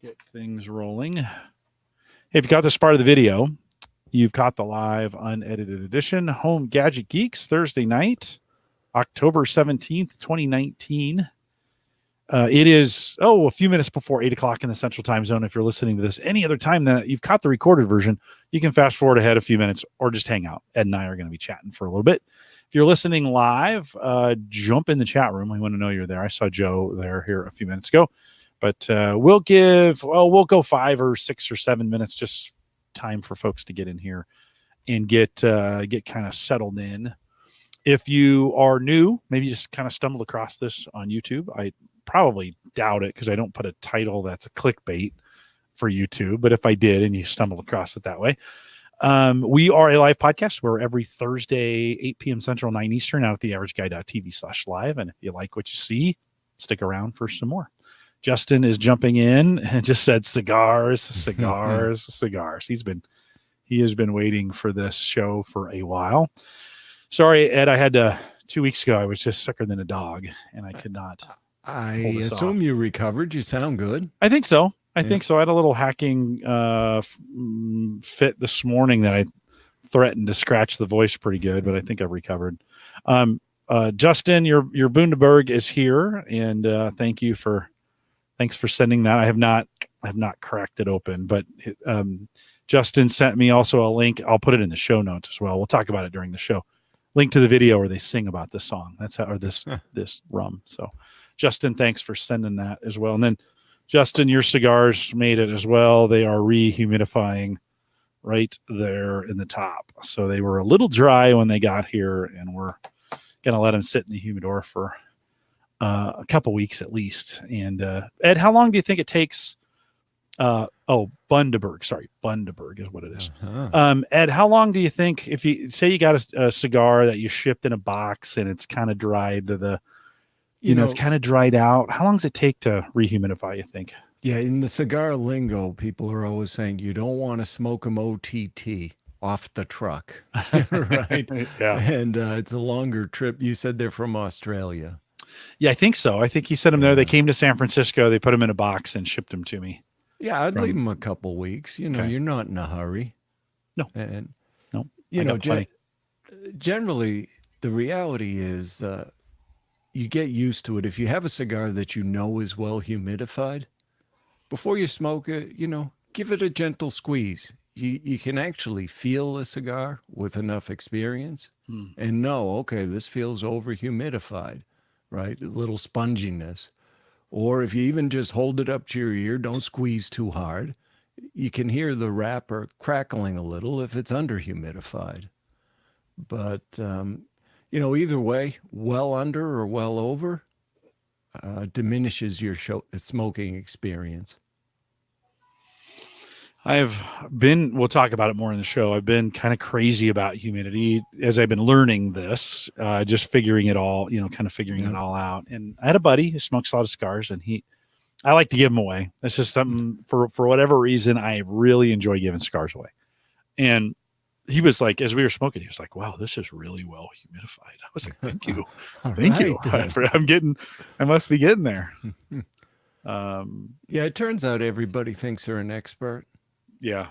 Get things rolling. Hey, if you got this part of the video, you've caught the live unedited edition. Home Gadget Geeks, Thursday night, October 17th, 2019. It is, a few minutes before 8 o'clock in the Central Time Zone. If you're listening to this any other time that you've caught the recorded version, you can fast forward ahead a few minutes or just hang out. Ed and I are going to be chatting for a little bit. If you're listening live, jump in the chat room. We want to know you're there. I saw Joe there here a few minutes ago. But we'll go 5 or 6 or 7 minutes, just time for folks to get in here and get kind of settled in. If you are new, maybe you just kind of stumbled across this on YouTube. I probably doubt it because I don't put a title that's a clickbait for YouTube. But if I did and you stumbled across it that way, we are a live podcast. We're every Thursday, 8 p.m. Central, 9 Eastern, out at theaverageguy.tv/live. And if you like what you see, stick around for some more. Justin is jumping in and just said cigars. He has been waiting for this show for a while. Sorry, Ed, I had to 2 weeks ago. I was just sicker than a dog and I could not. I assume you recovered. You sound good. I think so. I think so. I had a little hacking fit this morning that I threatened to scratch the voice pretty good, but I think I've recovered. Justin, your Bundaberg is here, and thanks for sending that. I have not cracked it open, but Justin sent me also a link. I'll put it in the show notes as well. We'll talk about it during the show. Link to the video where they sing about this song. This rum. So, Justin, thanks for sending that as well. And then, Justin, your cigars made it as well. They are rehumidifying right there in the top. So they were a little dry when they got here, and we're gonna let them sit in the humidor for a couple weeks at least. And Ed, how long do you think it takes? Bundaberg. Sorry, Bundaberg is what it is. Ed, how long do you think, if you say you got a cigar that you shipped in a box and it's kind of dried to the, it's kind of dried out, how long does it take to rehumidify, you think? Yeah, in the cigar lingo, people are always saying you don't want to smoke them OTT off the truck, right? Yeah. And it's a longer trip. You said they're from Australia. Yeah, I think so. I think he sent them there. They came to San Francisco. They put them in a box and shipped them to me. Yeah, I'd leave them a couple weeks. You're not in a hurry. No. And, no. Generally, the reality is you get used to it. If you have a cigar that you know is well humidified, before you smoke it, give it a gentle squeeze. You can actually feel a cigar with enough experience and know, okay, this feels over humidified, right? A little sponginess. Or if you even just hold it up to your ear, don't squeeze too hard. You can hear the wrapper crackling a little if it's under humidified. But, either way, well under or well over diminishes your smoking experience. We'll talk about it more in the show. I've been kind of crazy about humidity as I've been learning this, just figuring it all, figuring it all out. And I had a buddy who smokes a lot of cigars, and I like to give them away. That's just something for whatever reason, I really enjoy giving cigars away. And he was like, as we were smoking, he was like, wow, this is really well humidified. I was like, thank you. Thank you. I must be getting there. It turns out everybody thinks they're an expert. Yeah.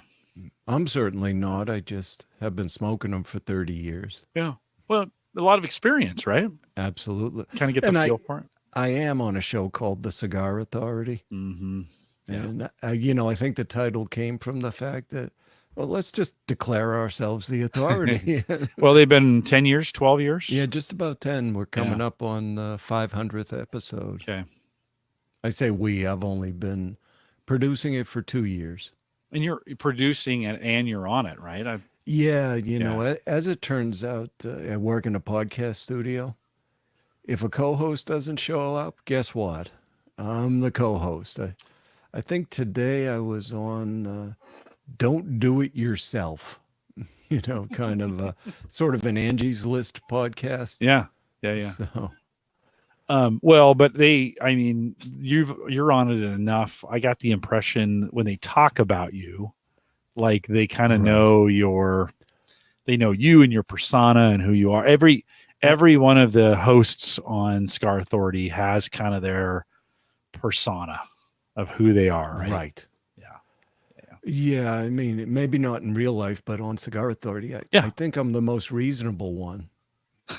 I'm certainly not. I just have been smoking them for 30 years. Yeah. Well, a lot of experience, right? Absolutely. Kind of get the feel for it. I am on a show called The Cigar Authority. Mm-hmm. Yeah. And, I think the title came from the fact that, well, let's just declare ourselves the authority. Well, they've been 10 years, 12 years? Yeah, just about 10. We're coming up on the 500th episode. Okay. I say I've only been producing it for 2 years. And you're producing it and you're on it, right? As it turns out, I work in a podcast studio. If a co-host doesn't show up, guess what? I'm the co-host. I think today I was on Don't Do It Yourself, kind of sort of an Angie's List podcast. Yeah. So. But you're on it enough. I got the impression when they talk about you, like they kind of know they know you and your persona and who you are. Every one of the hosts on Cigar Authority has kind of their persona. of who they are, right? Right. Yeah. Yeah, I mean, maybe not in real life, but on Cigar Authority, I Yeah. think I'm the most reasonable one.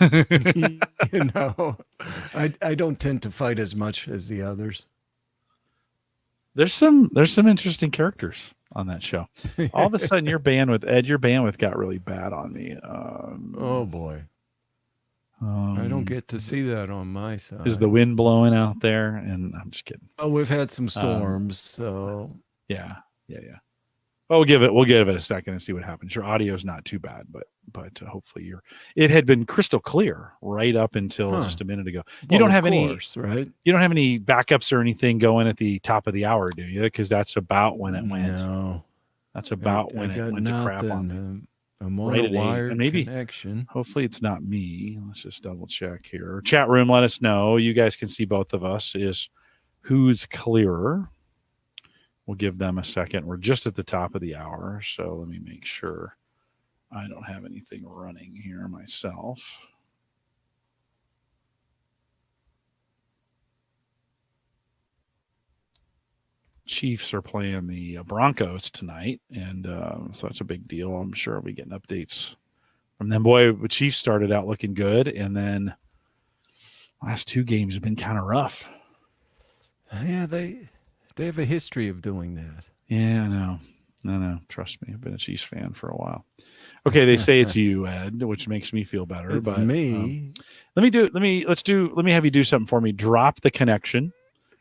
You know, I don't tend to fight as much as the others. There's some interesting characters on that show. All of a sudden, your bandwidth got really bad on me. Oh boy, I don't get to see that on my side. Is the wind blowing out there? And I'm just kidding. Oh, we've had some storms, so Yeah. Well, we'll give it a second and see what happens. Your audio's not too bad, but hopefully it had been crystal clear right up until just a minute ago. You don't have any, right? You don't have any backups or anything going at the top of the hour, do you? Because that's about when it went. No, that's about when it went to crap on me. A mono-wired and maybe connection. Hopefully it's not me. Let's just double check here. Chat room, let us know. You guys can see both of us. Is who's clearer? We'll give them a second. We're just at the top of the hour, so let me make sure I don't have anything running here myself. Chiefs are playing the Broncos tonight, and so it's a big deal. I'm sure we'll be getting updates from them. Boy, the Chiefs started out looking good, and then last two games have been kind of rough. Yeah, they have a history of doing that. Yeah, I know. Trust me, I've been a Chiefs fan for a while. Okay, they say it's you, Ed, which makes me feel better. It's but me. Let me have you do something for me. Drop the connection,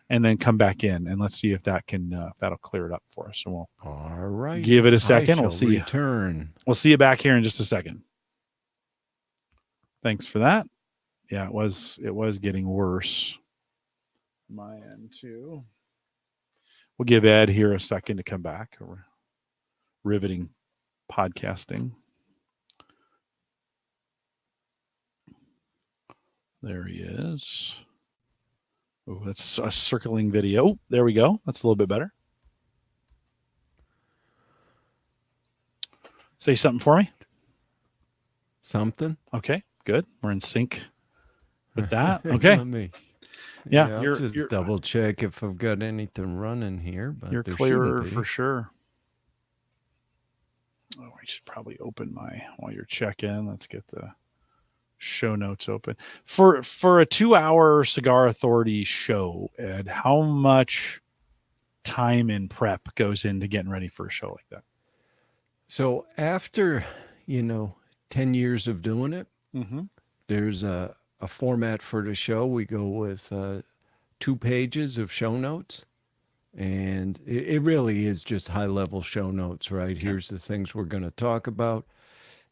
and then come back in, and let's see if that can that'll clear it up for us. And we'll all right. Give it a second. We'll see. Return. We'll see you back here in just a second. Thanks for that. Yeah, it was getting worse. My end too. We'll give Ed here a second to come back. We're riveting podcasting. There he is. Oh, that's a circling video. Oh, there we go. That's a little bit better. Say something for me. Something. Okay, good. We're in sync with that. Okay. Me. Yeah, I'll just double check if I've got anything running here. But you're clearer for sure. Oh, I should probably open while you're checking. Let's get the show notes open. For a 2-hour Cigar Authority show, Ed, how much time and prep goes into getting ready for a show like that? So after, 10 years of doing it, there's a format for the show. We go with 2 pages of show notes. And it really is just high-level show notes, right? Okay. Here's the things we're going to talk about.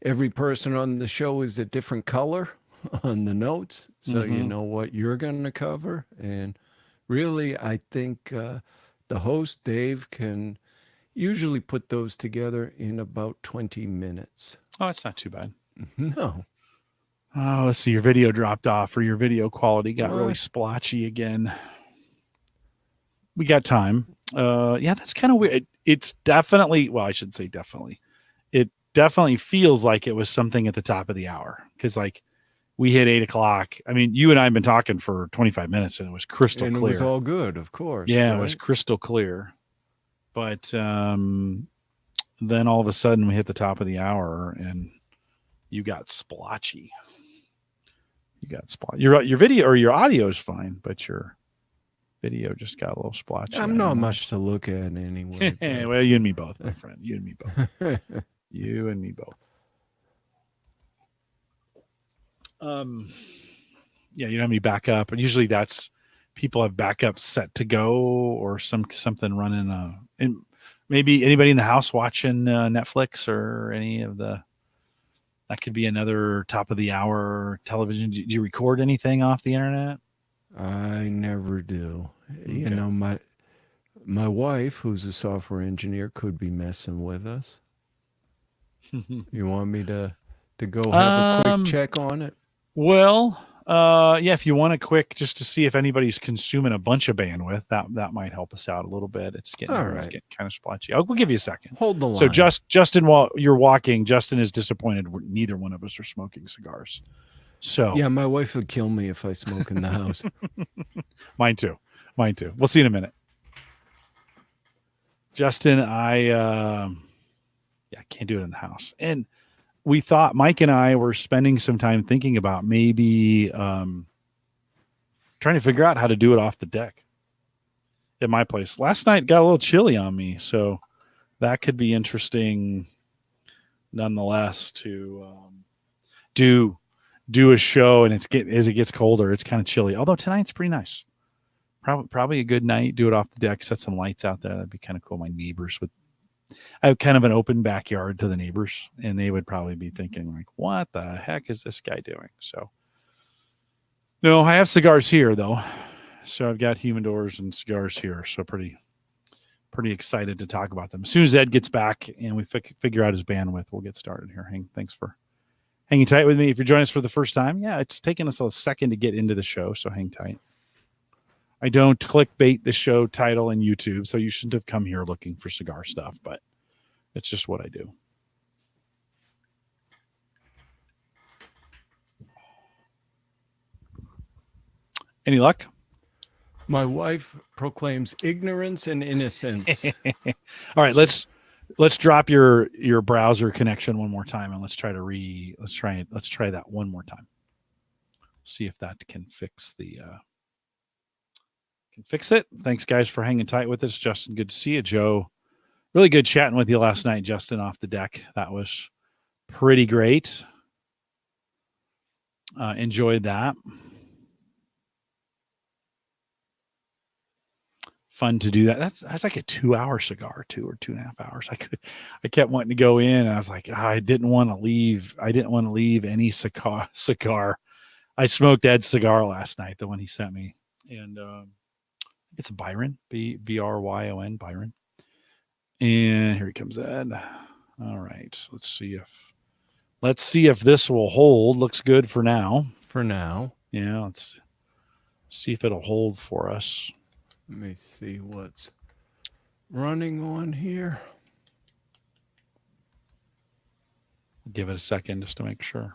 Every person on the show is a different color on the notes, so you know what you're going to cover. And really, I think the host, Dave, can usually put those together in about 20 minutes. Oh, that's not too bad. No. Oh, let's see. Your video dropped off, or your video quality got really splotchy again. We got time. Yeah, that's kind of weird. It's definitely, well, I shouldn't say definitely. It definitely feels like it was something at the top of the hour. Because, we hit 8 o'clock. I mean, you and I have been talking for 25 minutes, and it was crystal clear. It was all good, of course. Yeah, right? It was crystal clear. But then all of a sudden, we hit the top of the hour, and you got splotchy. Your video or your audio is fine, but your video just got a little splotchy. I'm not much to look at anyway. Well, you and me both, my friend. You and me both. You and me both. Yeah, you don't have any backup, and usually that's people have backups set to go or something running. And maybe anybody in the house watching Netflix or any of that could be another top of the hour television. Do you record anything off the internet? I never do. Okay. My wife, who's a software engineer, could be messing with us. You want me to go have a quick check on it? Well, yeah, if you want a quick, just to see if anybody's consuming a bunch of bandwidth, that might help us out a little bit. It's getting kind of splotchy. We'll give you a second. Hold the line. So Justin, while you're walking, Justin is disappointed. Neither one of us are smoking cigars. So yeah, my wife would kill me if I smoke in the house. Mine too. We'll see you in a minute. Justin, I can't do it in the house. And we thought Mike and I were spending some time thinking about maybe trying to figure out how to do it off the deck at my place. Last night got a little chilly on me, so that could be interesting nonetheless to do a show, and as it gets colder, it's kind of chilly. Although tonight's pretty nice. Probably a good night. Do it off the deck. Set some lights out there. That'd be kind of cool. My neighbors would. I have kind of an open backyard to the neighbors, and they would probably be thinking like, "What the heck is this guy doing?" So, no, I have cigars here though. So I've got humidors and cigars here. So pretty excited to talk about them. As soon as Ed gets back and we figure out his bandwidth, we'll get started here. Thanks for hanging tight with me. If you're joining us for the first time, yeah, it's taken us a second to get into the show, so hang tight. I don't clickbait the show title in YouTube, so you shouldn't have come here looking for cigar stuff, but it's just what I do. Any luck? My wife proclaims ignorance and innocence. All right, let's drop your browser connection one more time, and let's try that one more time. See if that can fix it. Thanks, guys, for hanging tight with us. Justin, good to see you. Joe, really good chatting with you last night, Justin, off the deck. That was pretty great. Enjoyed that. Fun to do that. That's like a 2-hour cigar, 2 or 2.5 hours. I kept wanting to go in, and I was like, I didn't want to leave any cigar. I smoked Ed's cigar last night, the one he sent me, and it's a Byron, Bryon, Byron. And here he comes, Ed. All right, let's see if this will hold. Looks good for now. Yeah, let's see if it'll hold for us. Let me see what's running on here. Give it a second just to make sure.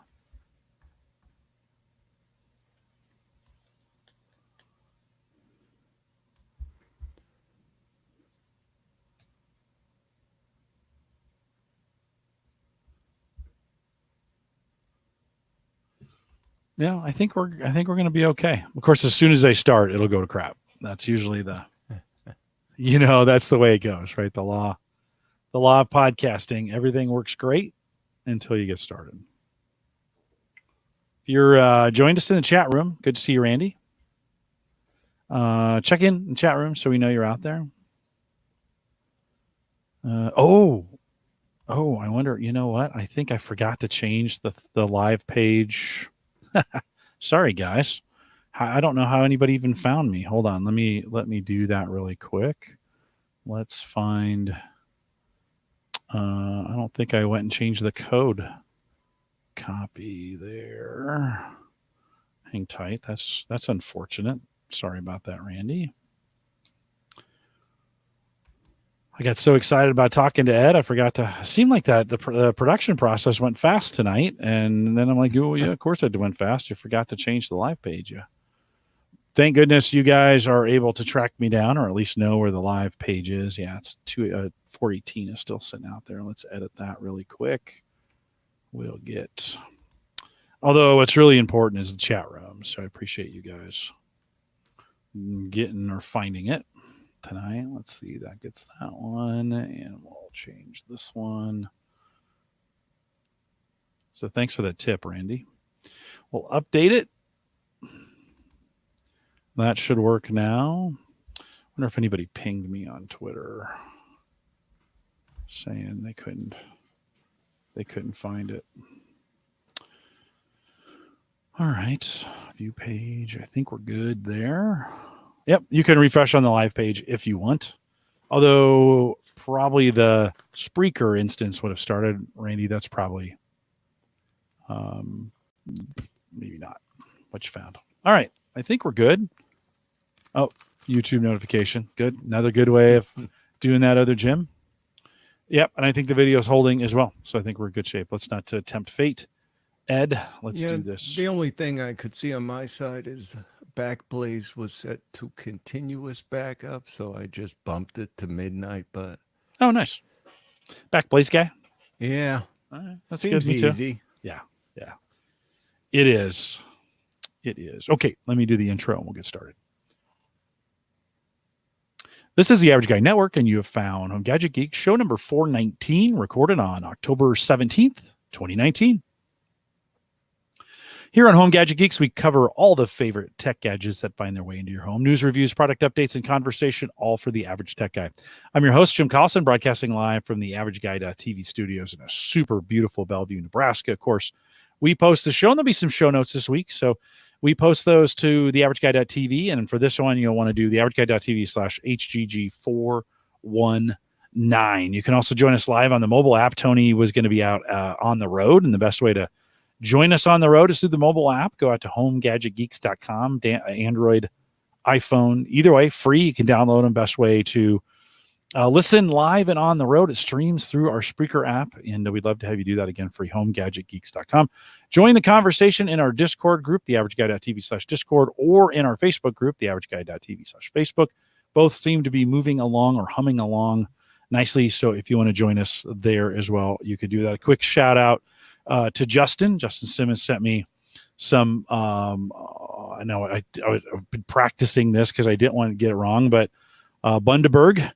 Yeah, I think we're going to be okay. Of course, as soon as they start, it'll go to crap. That's usually that's the way it goes, right? The law of podcasting. Everything works great until you get started. If you're joined us in the chat room, good to see you, Randy. Check in the chat room so we know you're out there. I wonder. You know what? I think I forgot to change the live page. Sorry, guys. I don't know how anybody even found me. Hold on. Let me do that really quick. Let's find. I don't think I went and changed the code. Copy there. Hang tight. That's unfortunate. Sorry about that, Randy. I got so excited about talking to Ed, I forgot to. It seemed like that the production process went fast tonight, and then I'm like, oh yeah, of course it went fast. You forgot to change the live page. Yeah. Thank goodness you guys are able to track me down, or at least know where the live page is. Yeah, it's 418 is still sitting out there. Let's edit that really quick. We'll get. Although what's really important is the chat room, so I appreciate you guys getting or finding it tonight. Let's see, that gets that one, and we'll change this one. So thanks for that tip, Randy. We'll update it. That should work now. I wonder if anybody pinged me on Twitter saying they couldn't find it. All right, view page. I think we're good there. Yep, you can refresh on the live page if you want. Although probably the Spreaker instance would have started, Randy. That's probably maybe not what you found. All right, I think we're good. Oh, YouTube notification. Good. Another good way of doing that, other Jim. Yep, and I think the video is holding as well. So I think we're in good shape. Let's not tempt fate. Ed, let's do this. The only thing I could see on my side is Backblaze was set to continuous backup, so I just bumped it to midnight, but Oh, nice. Back Blaze guy. Yeah. All right. That's Seems good. Me too. easy. Yeah. Yeah. It is. It is. Okay. Let me do the intro and we'll get started. This is the Average Guy Network, and you have found Home Gadget Geeks, show number 419, recorded on October 17th, 2019. Here on Home Gadget Geeks, we cover all the favorite tech gadgets that find their way into your home. News, reviews, product updates, and conversation, all for the average tech guy. I'm your host, Jim Collison, broadcasting live from the AverageGuy.tv studios in a super beautiful Bellevue, Nebraska. Of course, we post the show, and there'll be some show notes this week, so we post those to the AverageGuy.tv, and for this one, you'll want to do the AverageGuy.tv/HGG419. You can also join us live on the mobile app. Tony was going to be out on the road, and the best way to join us on the road is through the mobile app. Go out to homegadgetgeeks.com, Android, iPhone, either way, free. You can download them. Best way to listen live and on the road. It streams through our Spreaker app, and we'd love to have you do that again, free, homegadgetgeeks.com. Join the conversation in our Discord group, theaverageguy.tv/Discord, or in our Facebook group, theaverageguy.tv/Facebook. Both seem to be moving along or humming along nicely, so if you want to join us there as well, you could do that. A quick shout out to Justin. Justin Simmons sent me some, I know I've been practicing this because I didn't want to get it wrong, but Bundaberg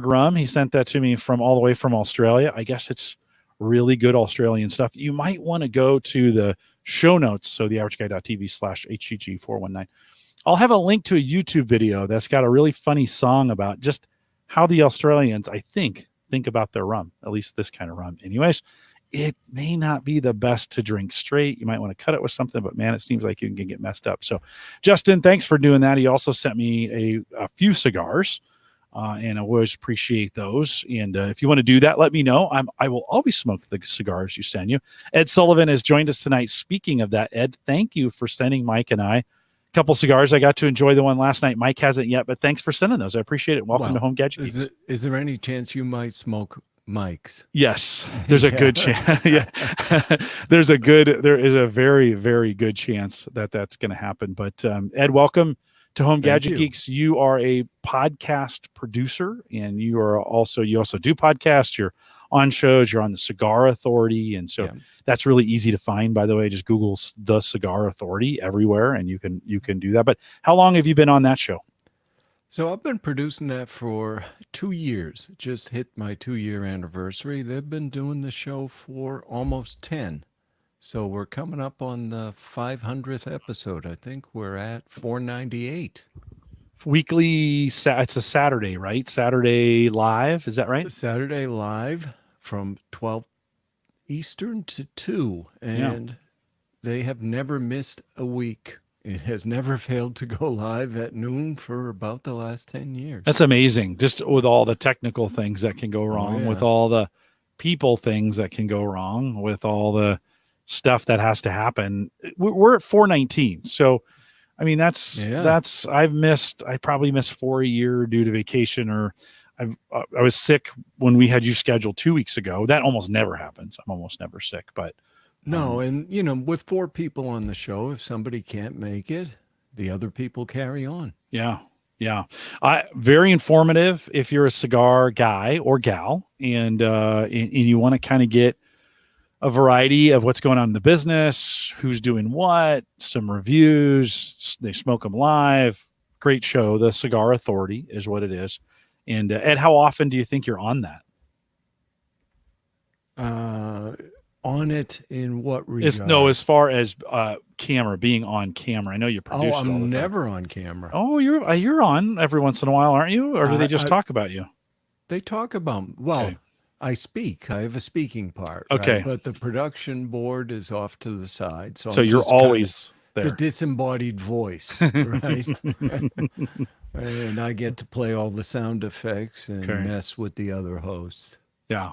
rum. He sent that to me from all the way from Australia. I guess it's really good Australian stuff. You might want to go to the show notes, so theaverageguy.tv/HGG419. I'll have a link to a YouTube video that's got a really funny song about just how the Australians, I think about their rum, at least this kind of rum. Anyways, it may not be the best to drink straight. You might want to cut it with something, but man, it seems like you can get messed up. So Justin, thanks for doing that. He also sent me a few cigars, and I always appreciate those. And if you want to do that, let me know. I will always smoke the cigars you send you. Ed Sullivan has joined us tonight. Speaking of that, Ed, thank you for sending Mike and I a couple cigars. I got to enjoy the one last night. Mike hasn't yet, but thanks for sending those. I appreciate it. Welcome to Home Gadget Geeks. Is there any chance you might smoke Mike's? Yes, there's a good chance. Yeah, there is a very, very good chance that that's going to happen. But Ed, welcome to Home Gadget Geeks. You are a podcast producer, and you also do podcasts. You're on shows. You're on the Cigar Authority, and so that's really easy to find. By the way, just Google the Cigar Authority everywhere, and you can do that. But how long have you been on that show? So I've been producing that for 2 years. Just hit my 2-year anniversary. They've been doing the show for almost 10. So we're coming up on the 500th episode. I think we're at 498. Weekly, it's a Saturday, right? Saturday live, is that right? Saturday live from 12 Eastern to 2. And they have never missed a week. It has never failed to go live at noon for about the last 10 years. That's amazing. Just with all the technical things that can go wrong, with all the people things that can go wrong, with all the stuff that has to happen. We're at 419. So, I mean, I probably missed 4 a year due to vacation, or I was sick when we had you scheduled 2 weeks ago. That almost never happens. I'm almost never sick, but no, and with 4 people on the show, if somebody can't make it, the other people carry on. Yeah. Very informative if you're a cigar guy or gal, and you want to kind of get a variety of what's going on in the business, who's doing what, some reviews. They smoke them live. Great show. The Cigar Authority is what it is. And Ed, how often do you think you're on that? On it in what regard? As far as camera, being on camera. I know you produce. Oh, I'm never on camera. Oh, you're on every once in a while, aren't you? Or do they just talk about you? They talk about, okay. I speak. I have a speaking part. Okay. Right? But the production board is off to the side. So you're always there. The disembodied voice, right? And I get to play all the sound effects and mess with the other hosts. Yeah.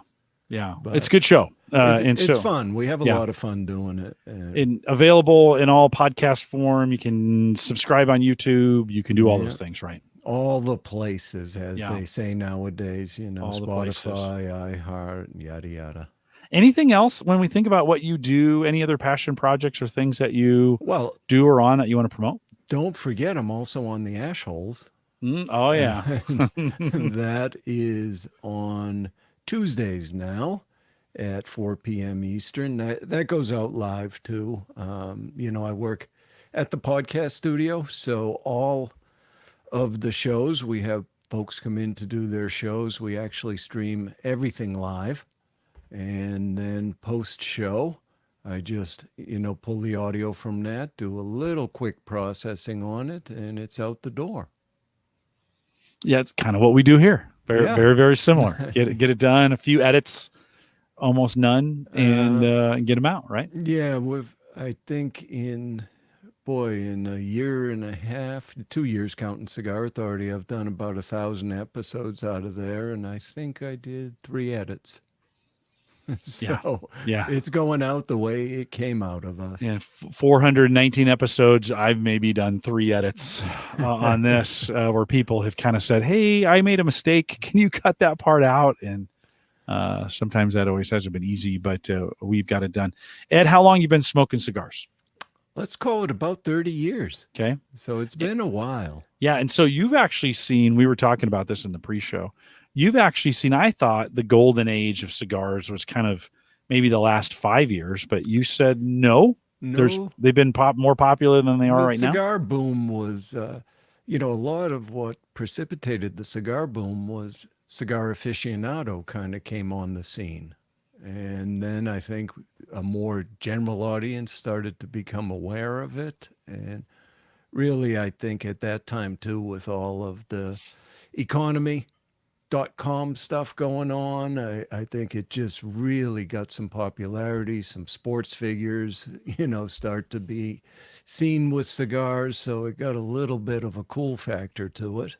But it's a good show. It's fun. We have a lot of fun doing it. And available in all podcast form. You can subscribe on YouTube. You can do all those things, right? All the places, as they say nowadays, all Spotify, iHeart, yada, yada. Anything else when we think about what you do, any other passion projects or things that you do or on that you want to promote? Don't forget, I'm also on the Ash Holes. Oh yeah. And that is on Tuesdays now at 4 p.m. Eastern. That goes out live too. I work at the podcast studio, so all of the shows we have folks come in to do their shows. We actually stream everything live, and then post show. I just, pull the audio from that, do a little quick processing on it, and it's out the door. Yeah, it's kind of what we do here. Very, Yeah. very, very similar. Get it done. A few edits, almost none, and get them out. Right. Yeah, I think in a year and a half, 2 years counting Cigar Authority, I've done about 1,000 episodes out of there, and I think I did 3 edits. So Yeah. it's going out the way it came out of us. And 419 episodes. I've maybe done 3 edits on this where people have kind of said, "Hey, I made a mistake. Can you cut that part out?" And sometimes that always hasn't been easy, but we've got it done. Ed, how long you been smoking cigars? Let's call it about 30 years. Okay. So it's been a while. Yeah. And so you've actually seen, we were talking about this in the pre-show. You've actually seen, I thought the golden age of cigars was kind of maybe the last 5 years, but you said no. They've been more popular than they are right now. The cigar boom was, a lot of what precipitated the cigar boom was cigar aficionado kind of came on the scene. And then I think a more general audience started to become aware of it. And really, I think at that time, too, with all of the economy.com stuff going on, I think it just really got some popularity. Some sports figures, start to be seen with cigars. So it got a little bit of a cool factor to it.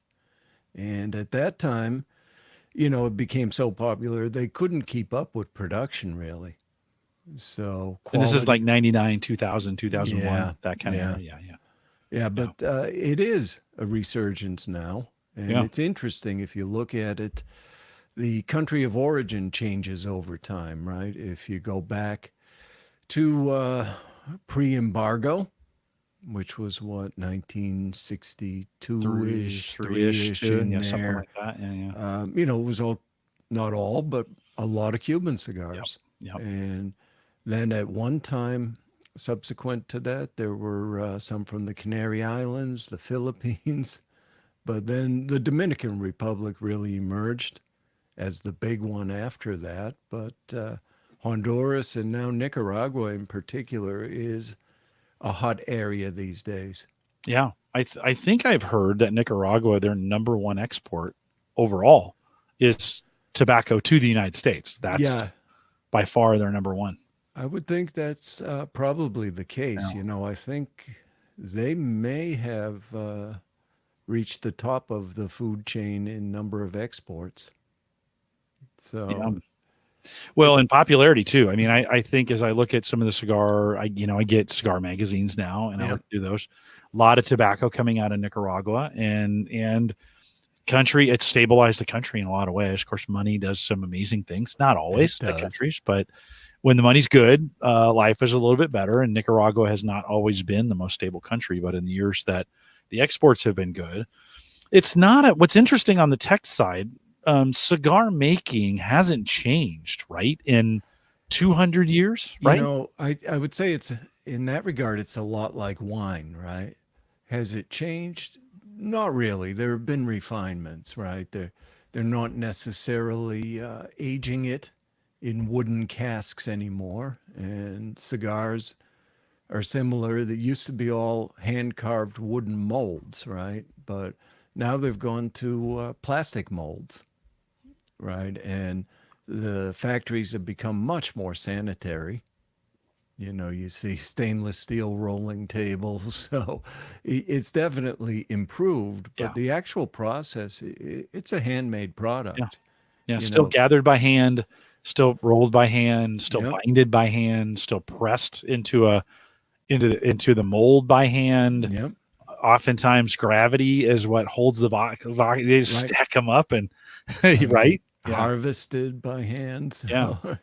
And at that time, it became so popular, they couldn't keep up with production, really. So and this is like 99, 2000, 2001, that kind of era. Yeah, but it is a resurgence now. And it's interesting if you look at it, the country of origin changes over time, right? If you go back to pre-embargo, which was what, 1962-ish, 3-ish in there. Something like that. It was not all, but a lot of Cuban cigars. Yep. And then at one time, subsequent to that, there were some from the Canary Islands, the Philippines, but then the Dominican Republic really emerged as the big one after that. But Honduras and now Nicaragua in particular is a hot area these days. Yeah. I think I've heard that Nicaragua, their number one export overall is tobacco to the United States. That's by far their number one. I would think that's probably the case. Yeah. I think they may have reached the top of the food chain in number of exports. So, well, in popularity too. I mean, I think as I look at some of the cigar, I get cigar magazines now, and I look through those. A lot of tobacco coming out of Nicaragua, and country. It's stabilized the country in a lot of ways. Of course, money does some amazing things. Not always the countries, but when the money's good, life is a little bit better. And Nicaragua has not always been the most stable country, but in the years that the exports have been good, it's not. What's interesting on the tech side. Cigar making hasn't changed, right? In 200 years, right? I would say it's in that regard, it's a lot like wine, right? Has it changed? Not really. There have been refinements, right? They're not necessarily aging it in wooden casks anymore, and cigars are similar. They used to be all hand-carved wooden molds, right? But now they've gone to plastic molds. Right. And the factories have become much more sanitary. You see stainless steel rolling tables. So it's definitely improved. But the actual process, it's a handmade product. Yeah. Still gathered by hand, still rolled by hand, still binded by hand, still pressed into the mold by hand. Yep. Oftentimes gravity is what holds the box. They just stack them up and right. Harvested by hand. So.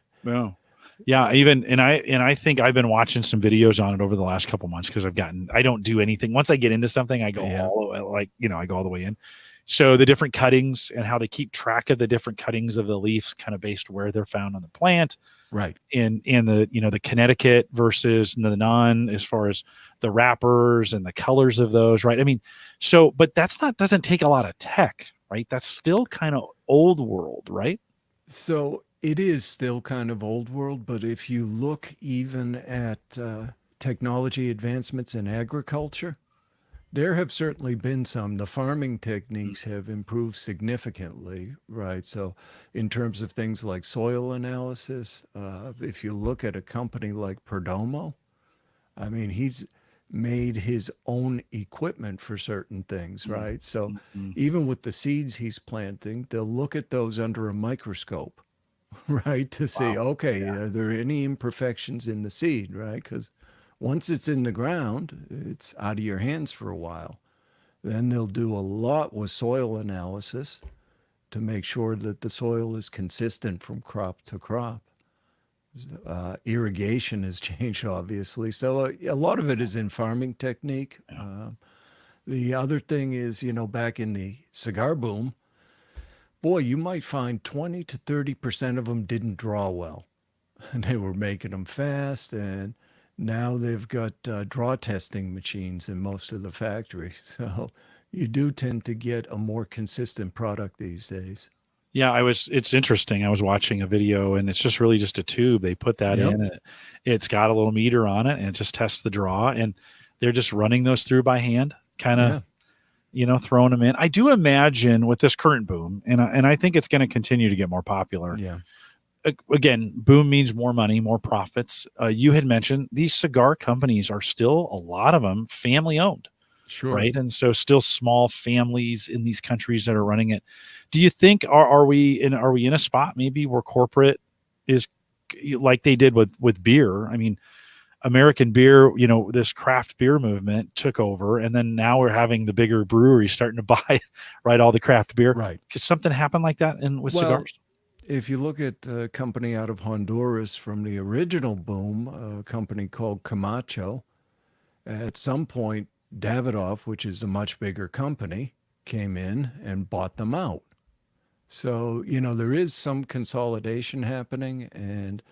Even I think I've been watching some videos on it over the last couple months because I don't do anything. Once I get into something, I go I go all the way in. So the different cuttings and how they keep track of the different cuttings of the leaves, kind of based where they're found on the plant, Right. in the, the Connecticut versus the non, as far as the wrappers and the colors of those, right? I mean, so but that's not doesn't take a lot of tech, right? That's still kind of old world, right? So it is still kind of old world, but if you look even at technology advancements in agriculture, there have certainly been some. The farming techniques have improved significantly, right? So, in terms of things like soil analysis, if you look at a company like Perdomo, I mean, he's made his own equipment for certain things, Mm, right? So, mm, mm. even with the seeds he's planting, they'll look at those under a microscope, right? To see, Wow. okay, Yeah. are there any imperfections in the seed, right? Because once it's in the ground, it's out of your hands for a while. Then they'll do a lot with soil analysis to make sure that the soil is consistent from crop to crop. Irrigation has changed, obviously. So a lot of it is in farming technique. Yeah. The other thing is, back in the cigar boom, boy, you might find 20 to 30% of them didn't draw well. And they were making them fast. And now they've got draw testing machines in most of the factories. So you do tend to get a more consistent product these days. Yeah, it's interesting. I was watching a video, and it's just really just a tube. They put that Yep. in, and it's got a little meter on it, and it just tests the draw, and they're just running those through by hand, kind of, Yeah. throwing them in. I do imagine with this current boom, and I think it's going to continue to get more popular. Yeah. Again, boom means more money, more profits. You had mentioned these cigar companies are still, a lot of them, family owned, Sure. right? And so still small families in these countries that are running it. Do you think are we in a spot maybe where corporate is, like they did with beer? I mean, American beer, this craft beer movement took over, and then now we're having the bigger breweries starting to buy, right, all the craft beer. Right. Could something happen like that in with Well, cigars? if you look at a company out of Honduras from the original boom, a company called Camacho, at some point, Davidoff, which is a much bigger company, came in and bought them out. So, there is some consolidation happening, and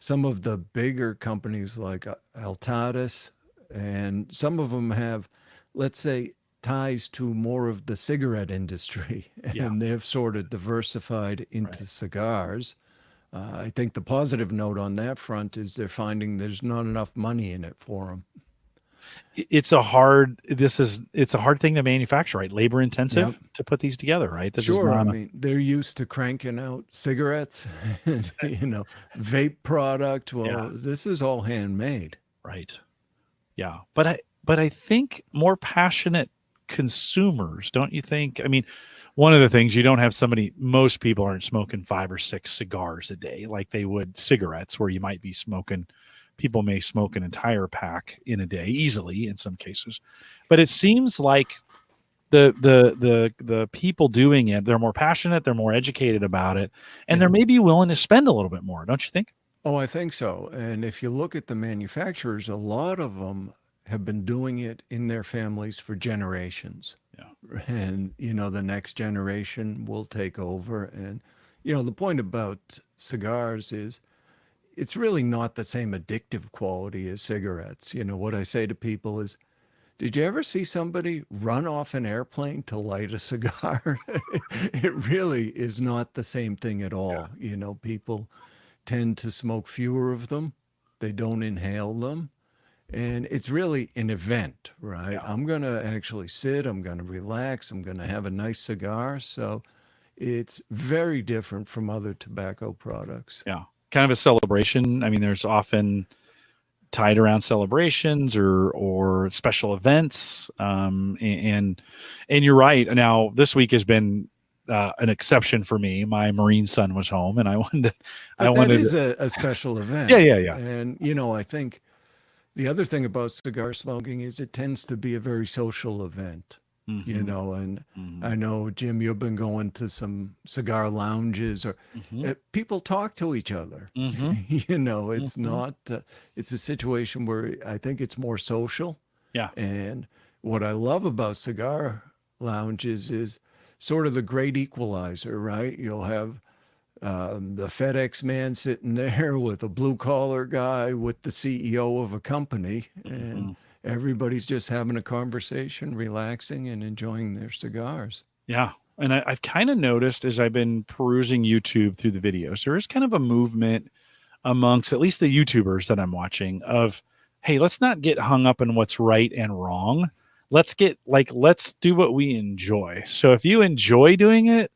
some of the bigger companies like Altadis, and some of them have, let's say, ties to more of the cigarette industry, Yeah, and they've sort of diversified right. into cigars. I think the positive note on that front is they're finding there's not enough money in it for them. It's a hard thing to manufacture, right? Labor Yep. intensive to put these together, right? This is Sure. I not a mean, they're used to cranking out cigarettes and, vape product. yeah, Well, this is all handmade. right. Yeah. But I think more passionate consumers, don't you think? I mean, one of the things, you don't have somebody, most people aren't smoking 5 or 6 cigars a day like they would cigarettes, where you might be smoking, people may smoke an entire pack in a day easily in some cases. But it seems like the people doing it, they're more passionate, they're more educated about it, and Yeah. they're maybe willing to spend a little bit more, don't you think? Oh, I think so. And if you look at the manufacturers, a lot of them have been doing it in their families for generations. Yeah. And, the next generation will take over. And, the point about cigars is it's really not the same addictive quality as cigarettes. What I say to people is, did you ever see somebody run off an airplane to light a cigar? It really is not the same thing at Yeah. all. People tend to smoke fewer of them, they don't inhale them. And it's really an event, right? Yeah. I'm going to actually sit, I'm going to relax, I'm going to have a nice cigar. So it's very different from other tobacco products. Yeah. Kind of a celebration. I mean, there's often tied around celebrations or special events. And you're right. Now, this week has been an exception for me. My Marine son was home, and I But that wanted, is a special yeah, event. yeah, yeah. And, I think the other thing about cigar smoking is it tends to be a very social event, Hmm. and Hmm. I know, Jim, you've been going to some cigar lounges or Hmm. people talk to each other. Hmm. It's Hmm. not, it's a situation where I think it's more social. Yeah. And what I love about cigar lounges is sort of the great equalizer, right? You'll have the FedEx man sitting there with a blue collar guy with the CEO of a company, and Mhm. everybody's just having a conversation, relaxing, and enjoying their cigars. Yeah. And I've kind of noticed as I've been perusing YouTube through the videos, there is kind of a movement amongst at least the YouTubers that I'm watching of, hey, let's not get hung up in what's right and wrong. Let's do what we enjoy. So if you enjoy doing it,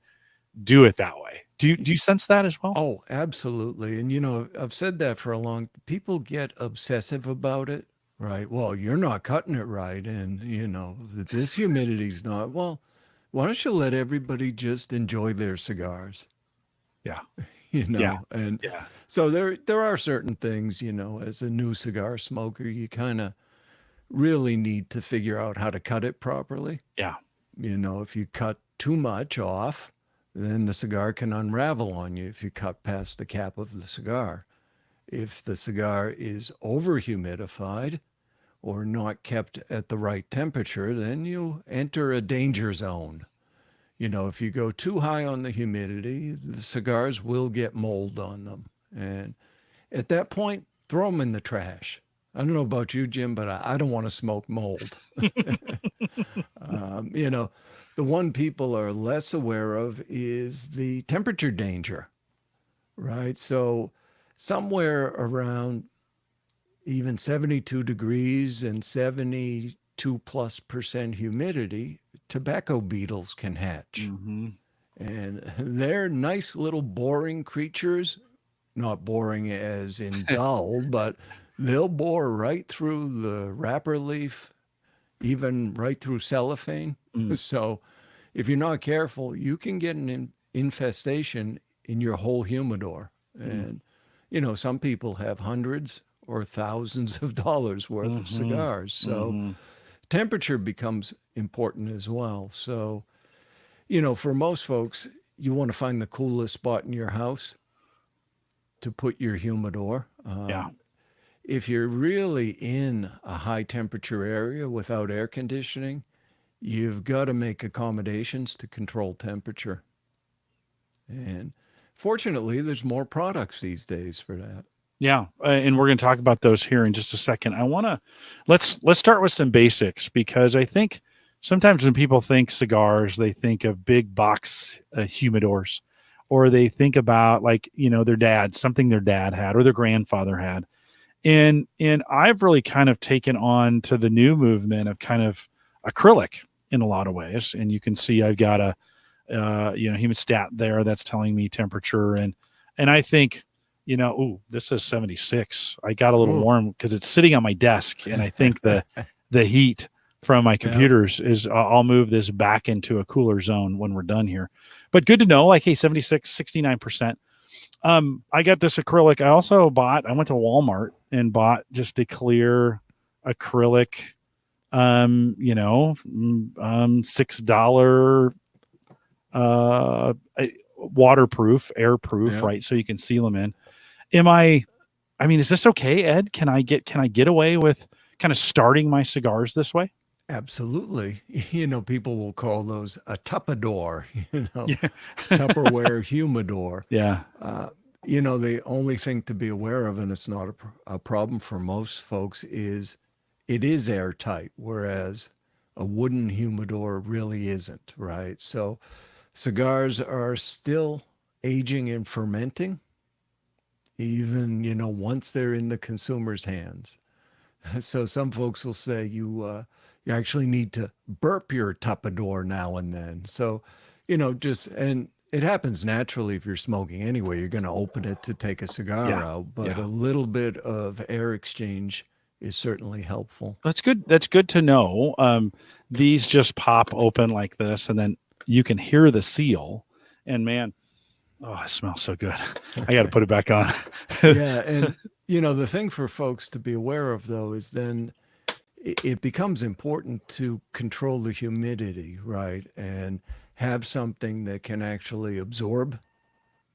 do it that way. Do you sense that as well? Oh, absolutely. And I've said that for a long people get obsessive about it, right? Well, you're not cutting it right and this humidity's not. Well, why don't you let everybody just enjoy their cigars, Yeah. you Yeah. know? And Yeah. so there are certain things, as a new cigar smoker, you kind of really need to figure out how to cut it properly. Yeah. If you cut too much off, then the cigar can unravel on you if you cut past the cap of the cigar. If the cigar is over humidified or not kept at the right temperature, then you enter a danger zone. If you go too high on the humidity, the cigars will get mold on them. And at that point, throw them in the trash. I don't know about you, Jim, but I don't want to smoke mold. Um, you know, the one people are less aware of is the temperature danger, right? So, somewhere around even 72 degrees and 72 plus percent humidity, tobacco beetles can hatch. Hmm. And they're nice little boring creatures, not boring as in dull, but they'll bore right through the wrapper leaf, even right through cellophane. Mm. So if you're not careful, you can get an infestation in your whole humidor. Mm. And, some people have hundreds or thousands of dollars worth of Hmm. cigars. So Hmm. temperature becomes important as well. So, for most folks, you want to find the coolest spot in your house to put your humidor. Yeah. If you're really in a high temperature area without air conditioning, you've got to make accommodations to control temperature. And fortunately, there's more products these days for that. Yeah, and we're going to talk about those here in just a second. I want to let's start with some basics because I think sometimes when people think cigars, they think of big box humidors, or they think about like their dad, something their dad had or their grandfather had, and I've really kind of taken on to the new movement of kind of acrylic in a lot of ways, and you can see I've got a hemostat there that's telling me temperature and I think ooh, this is 76. I got a little Ooh. warm because it's sitting on my desk and I think the heat from my Yeah. computers is I'll move this back into a cooler zone when we're done here. But good to know, like, hey, 76, 69%. I got this acrylic. I went to Walmart and bought just a clear acrylic $6 uh waterproof, airproof, Yeah. right? So you can seal them in. Am I is this okay, Ed? Can I get away with kind of starting my cigars this way? Absolutely. People will call those a tupperware, Yeah. Tupperware humidor. Yeah. Uh, the only thing to be aware of, and it's not a problem for most folks, is it is airtight, whereas a wooden humidor really isn't, right? So cigars are still aging and fermenting, even, once they're in the consumer's hands. So some folks will say you actually need to burp your tupperware now and then. So, and it happens naturally if you're smoking anyway. You're going to open it to take a cigar Yeah. out, but Yeah. a little bit of air exchange is certainly helpful. That's good. That's good to know. These just pop open like this, and then you can hear the seal. And man, oh, it smells so good. I got to put it back on. Yeah, and the thing for folks to be aware of though is then it becomes important to control the humidity, right? And have something that can actually absorb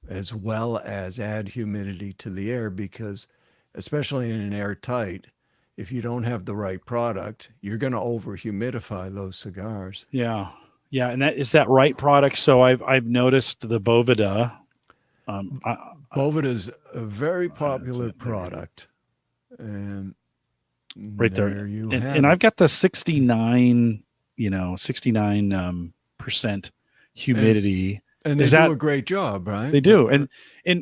as well as add humidity to the air because especially in an airtight, if you don't have the right product, you're going to over humidify those cigars. Yeah. Yeah, and that is that right product. So I've noticed the Bovida. I, Bovida's a very that's popular it. There you go. product, and Right there. there you And have I've it. got the 69, 69 percent And humidity. and they Is do that a great job, right? they do? And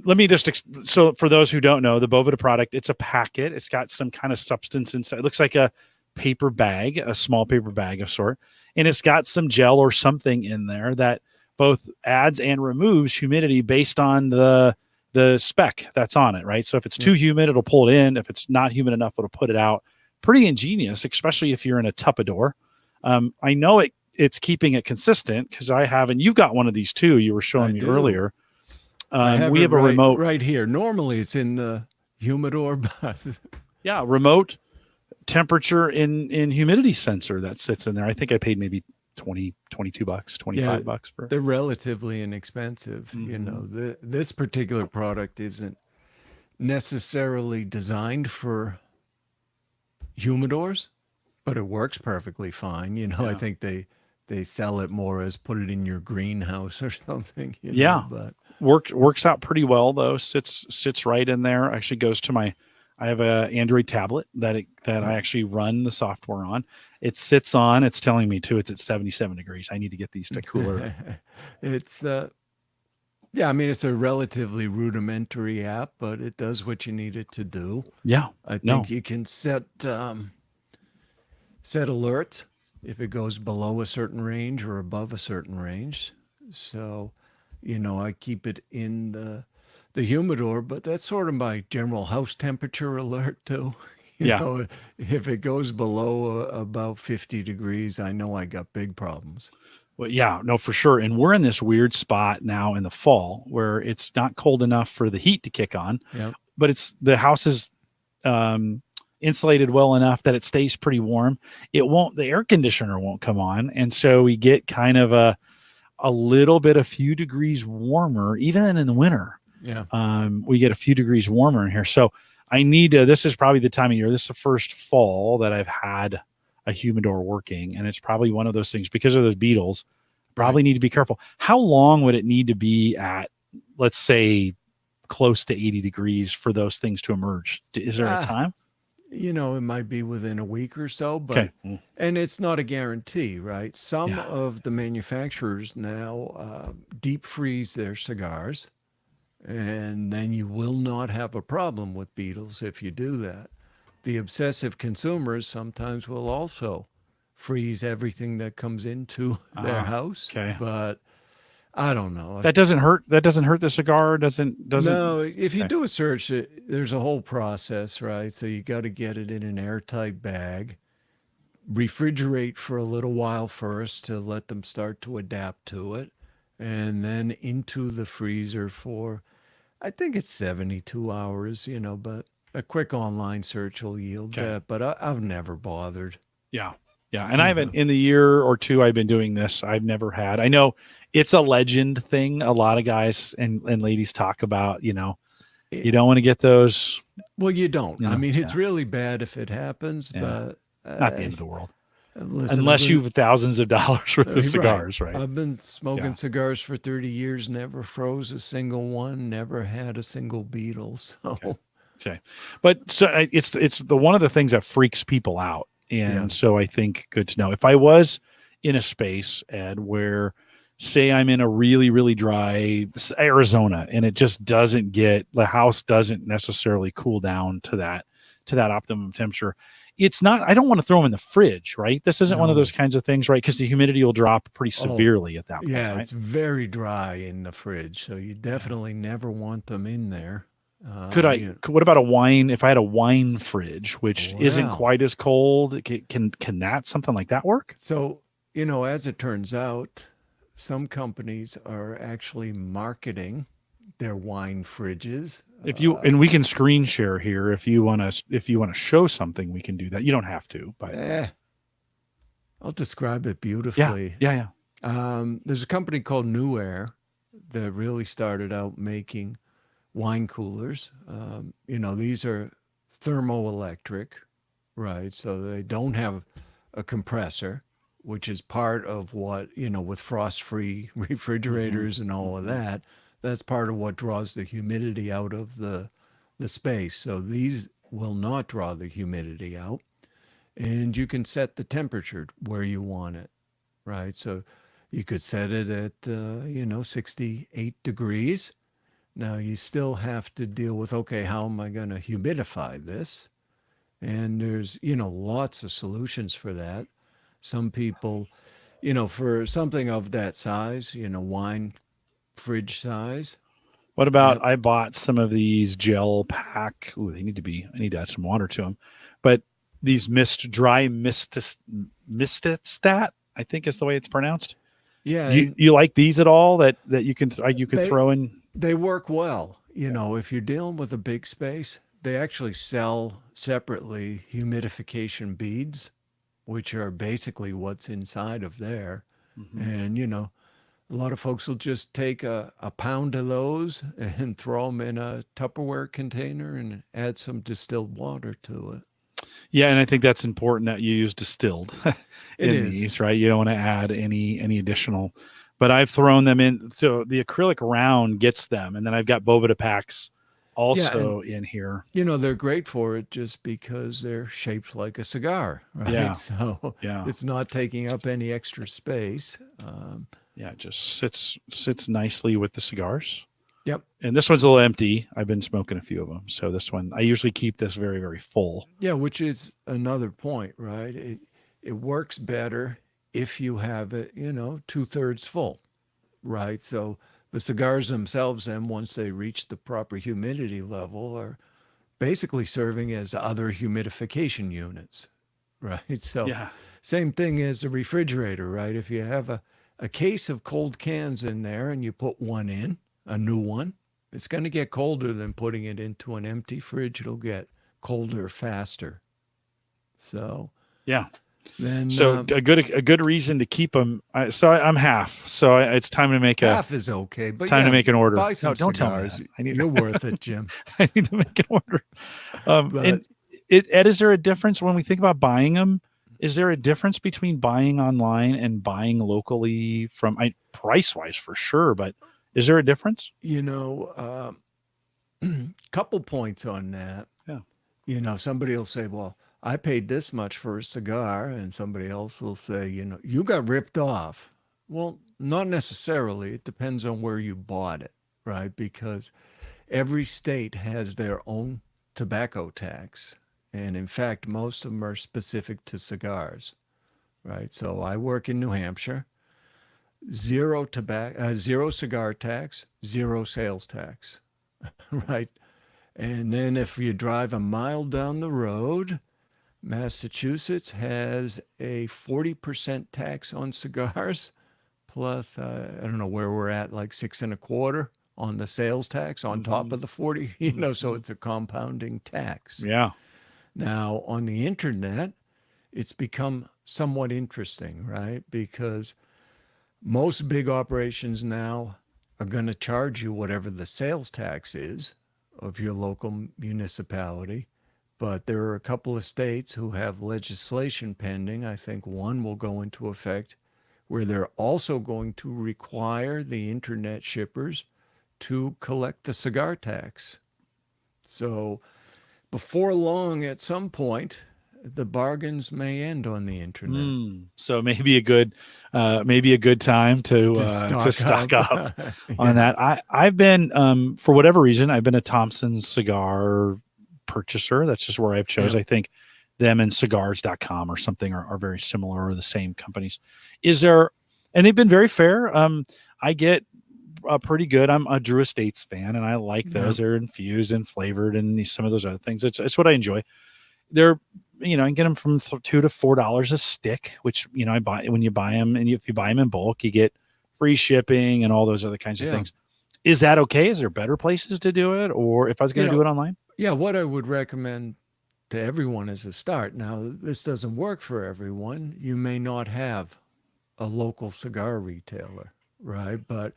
let me just so for those who don't know, the Bovida product, it's a packet. It's got some kind of substance inside. It looks like a paper bag, a small paper bag of sort, and it's got some gel or something in there that both adds and removes humidity based on the spec that's on it, right? So if it's Yeah. too humid, it'll pull it in. If it's not humid enough, it'll put it out. Pretty ingenious, especially if you're in a tupperware. I know it's keeping it consistent because I have, and you've got one of these too. You were I showing me do. earlier. I have We it have a remote, right here. Normally it's in the humidor, but yeah, remote temperature in humidity sensor that sits in there. I think I paid maybe 20, $22, yeah, $25 for. they're relatively inexpensive. Mm-hmm. This particular product isn't necessarily designed for humidors, but it works perfectly fine. I Yeah. think they sell it more as put it in your greenhouse or something, Yeah. but Works out pretty well though. Sits right in there. Actually goes to my. I have a Android tablet that I actually run the software on. It sits on. It's telling me too. It's at 77 degrees. I need to get these to cooler. it's yeah, I mean it's a relatively rudimentary app, but it does what you need it to do. Yeah. I No. think you can set alerts if it goes below a certain range or above a certain range. So, I keep it in the humidor, but that's sort of my general house temperature alert too. Yeah. If it goes below about 50 degrees, I know I got big problems. Well, yeah, no, for sure. And we're in this weird spot now in the fall where it's not cold enough for the heat to kick on, Yeah. but it's the house is insulated well enough that it stays pretty warm. It won't, the air conditioner won't come on. And so we get kind of a little bit, a few degrees warmer, even in the winter. Yeah. We get a few degrees warmer in here. So I need to, this is probably the time of year, this is the first fall that I've had a humidor working. And it's probably one of those things because of those beetles, probably Right. need to be careful. How long would it need to be at, let's say, close to 80 degrees for those things to emerge? Is there a Ah, time? it might be within a week or so, Okay. but and it's not a guarantee, right? Some Yeah. of the manufacturers now deep freeze their cigars, and then you will not have a problem with beetles if you do that. The obsessive consumers sometimes will also freeze everything that comes into their house, Okay. but I don't know. That doesn't hurt. That doesn't hurt the cigar. Doesn't. No, if you Okay. do a search, there's a whole process, right? So you got to get it in an airtight bag, refrigerate for a little while first to let them start to adapt to it, and then into the freezer for, I think it's 72 hours, but a quick online search will yield Okay. that. But I've never bothered. Yeah. Yeah. And I haven't, in the year or two I've been doing this, I've never had. I know it's a legend thing. A lot of guys and ladies talk about, you don't want to get those, Well, you don't. I mean, yeah, it's really bad if it happens, yeah. but Not the end of the world. listen, Unless you have thousands of dollars worth of right. cigars, right? I've been smoking Yeah. cigars for 30 years, never froze a single one, never had a single beetle. So, Okay. But so it's the one of the things that freaks people out. yeah. And so I think good to know. If I was in a space, Ed, where say I'm in a really, really dry Arizona and it just doesn't get, the house doesn't necessarily cool down to that optimum temperature. It's not, I don't want to throw them in the fridge, right? This isn't one of No. those kinds of things, right? Because the humidity will drop pretty Oh, severely at that point, yeah, right? it's very dry in the fridge. So, you definitely never want them in there. What about a wine? If I had a wine fridge, which isn't Well, quite as cold, can that something like that work? so, as it turns out, some companies are actually marketing their wine fridges. If you and we can screen share here if you want to show something, we can do that. You don't have to, but Eh, I'll describe it yeah, beautifully. yeah. There's a company called New Air that really started out making wine coolers. These are thermoelectric, right? So they don't have a compressor, which is part of what, with frost-free Hmm. refrigerators and all of Hmm. that, that's part of what draws the humidity out of the space. So these will not draw the humidity out. And you can set the temperature where you want it, right? So you could set it at, 68 degrees. Now you still have to deal with, okay, how am I going to humidify this? And there's, lots of solutions for that. Some people, for something of that size, wine fridge size, What about yep. I bought some of these gel pack? Ooh, they need to be. I need to add some water to them. But these mististat, I think is the way it's pronounced. Yeah, You and you like these at all? That you can they throw in. they work well. If you're dealing with a big space, they actually sell separately humidification beads, which are basically what's inside of there. Mhm. And, a lot of folks will just take a pound of those and throw them in a Tupperware container and add some distilled water to it. Yeah, and I think that's important that you use distilled It in is. these, right? You don't want to add any additional. But I've thrown them in, so the acrylic round gets them, and then I've got Bovita packs Yeah, and also in here. they're great for it just because they're shaped like a cigar, right? Yeah, So yeah, it's not taking up any extra space. yeah. It just sits nicely with the cigars. Yep. And this one's a little empty. I've been smoking a few of them, so this one I usually keep this very full. Yeah, which is another point, right? It works better if you have it, 2/3 full, right? So the cigars themselves, then once they reach the proper humidity level, are basically serving as other humidification units, right? So Yeah, same thing as a refrigerator, right? If you have a case of cold cans in there and you put one in, a new one, it's going to get colder than putting it into an empty fridge. It'll get colder faster. So yeah. then So a good reason to keep them. I'm half. So it's time to make a half is okay. it's But time to yeah, make an order. buy No, some don't tell me that. cigars. I need You're worth it, Jim. I need to make an order. But And Ed, is there a difference when we think about buying them? Is there a difference between buying online and buying locally from price wise for sure, but is there a difference? you know, couple points on that. Yeah. Somebody will say, well, I paid this much for a cigar, and somebody else will say, you got ripped off. Well, not necessarily. It depends on where you bought it, right? Because every state has their own tobacco tax. And in fact, most of them are specific to cigars, right? So I work in New Hampshire, zero cigar tax, zero sales tax, right? And then if you drive a mile down the road, Massachusetts has a 40% tax on cigars, plus, I don't know where we're at, like six and a quarter on the sales tax on top Hmm. of the 40, so Hmm. it's a compounding tax. Yeah. Now, on the internet, it's become somewhat interesting, right? Because most big operations now are going to charge you whatever the sales tax is of your local municipality. But there are a couple of states who have legislation pending. I think one will go into effect where they're also going to require the internet shippers to collect the cigar tax. So before long, at some point, the bargains may end on the internet. So maybe a good time To to stock stock up. up on Yeah. that. I've been for whatever reason I've been a Thompson cigar purchaser. That's just where I've chose. Yep. I think them and cigars.com or something are very similar or the same companies. Is there and they've been very fair. I get pretty good. I'm a Drew Estates fan and I like those. Yep. They're infused and flavored and some of those other things. It's what I enjoy. They're I can get them from $2 to $4 a stick, which I buy when you buy them, and if you buy them in bulk, you get free shipping and all those other kinds of Yeah. things. Is that okay? Is there better places to do it, or if I was You going to do know, it online? yeah, what I would recommend to everyone as a start. Now, this doesn't work for everyone. You may not have a local cigar retailer, right? But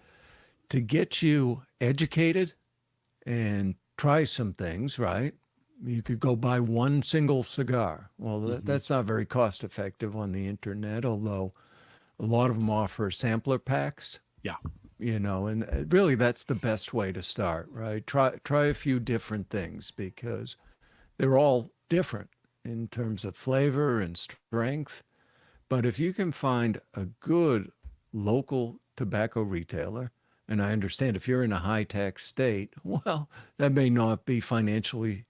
to get you educated and try some things, right? You could go buy one single cigar. Well, Hmm. that's not very cost effective on the internet, although a lot of them offer sampler packs, Yeah. and really that's the best way to start, right? Try a few different things because they're all different in terms of flavor and strength. But if you can find a good local tobacco retailer, and I understand if you're in a high tax state, well, that may not be financially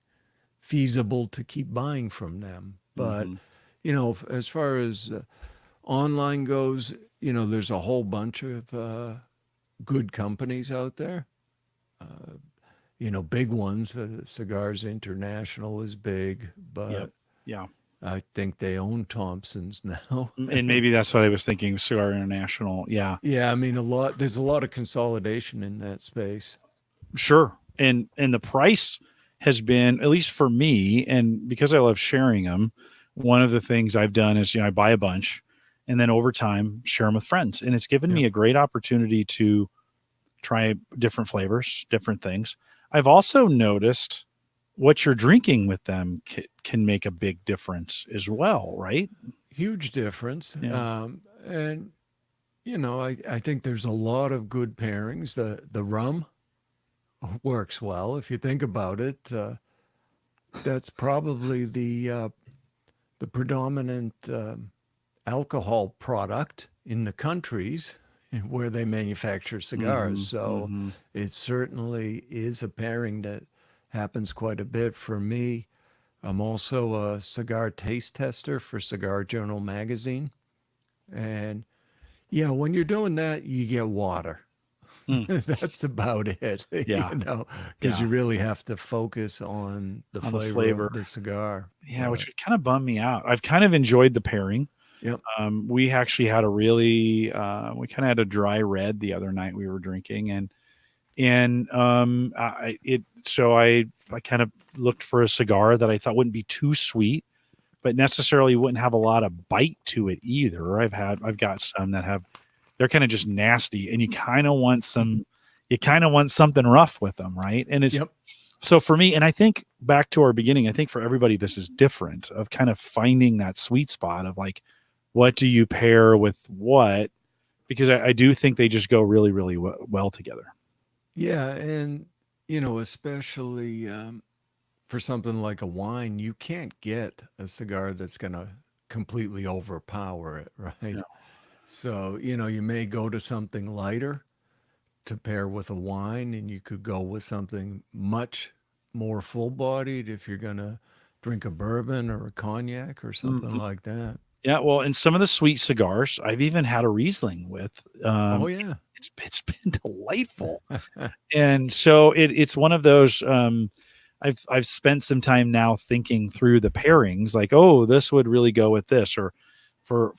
feasible to keep buying from them. But, Hmm. as far as online goes, there's a whole bunch of good companies out there. Big ones. Cigars International is big, Yep. but Yeah. I think they own Thompson's now. And maybe that's what I was thinking. Cigar International. Yeah. Yeah, I mean there's a lot of consolidation in that space. Sure. And the price has been, at least for me, and because I love sharing them, one of the things I've done is, I buy a bunch and then over time share them with friends. And it's given Yep. me a great opportunity to try different flavors, different things. I've also noticed what you're drinking with them can make a big difference as well, right? Huge difference. Yeah. And I think there's a lot of good pairings. The rum works well if you think about it. That's probably the predominant alcohol product in the countries where they manufacture cigars. Hmm. So Hmm. it certainly is a pairing that happens quite a bit for me. I'm also a cigar taste tester for Cigar Journal magazine. And yeah, when you're doing that, you get water. Mm. That's about it, Yeah. because Yeah. you really have to focus on the On the flavor flavor. of the cigar. Yeah, which But would kind of bum me out. I've kind of enjoyed the pairing. yep. We actually had a really we kind of had a dry red the other night we were drinking, and I it so I kind of looked for a cigar that I thought wouldn't be too sweet, but necessarily wouldn't have a lot of bite to it either. I've got some that have, they're kind of just nasty, and you kind of want something rough with them, right? And it's Yep. so for me, and I think back to our beginning, I think for everybody this is different, of kind of finding that sweet spot of like, what do you pair with what? Because I do think they just go really, really well together. Yeah, and especially for something like a wine, you can't get a cigar that's going to completely overpower it, Yeah. right? So, you may go to something lighter to pair with a wine, and you could go with something much more full bodied if you're going to drink a bourbon or a cognac or something Mhm. like that. Yeah. Well, and some of the sweet cigars, I've even had a Riesling with. Oh, yeah. It's been delightful, and so it's one of those. I've spent some time now thinking through the pairings, like, oh, this would really go with this, or for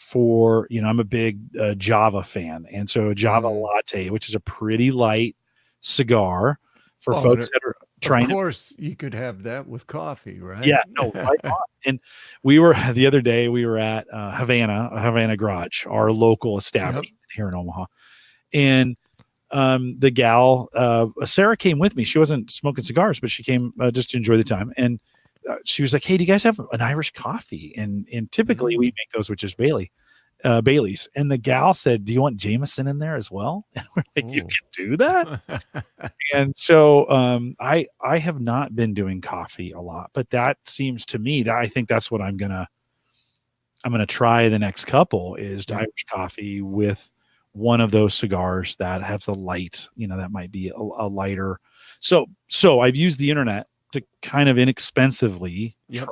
I'm a big Java fan, and so a Java Mm. latte, which is a pretty light cigar for Oh, folks that are of trying to. course, you could have that with coffee, Yeah, right? no, right on. And we were the other day we were at Havana Garage, our local Yep. establishment here in Omaha, and the gal, Sarah came with me. She wasn't smoking cigars, but she came just to enjoy the time. And she was like, "Hey, do you guys have an Irish coffee?" And typically we Mm. make those with just Bailey's. And the gal said, "Do you want Jameson in there as well?" And we're like, "You Oh. can do that." And so I have not been doing coffee a lot, but that seems to me that I think that's what I'm gonna try the next couple is Yep. Irish coffee with one of those cigars that has a light, that might be a lighter. So I've used the internet to kind of inexpensively Yep.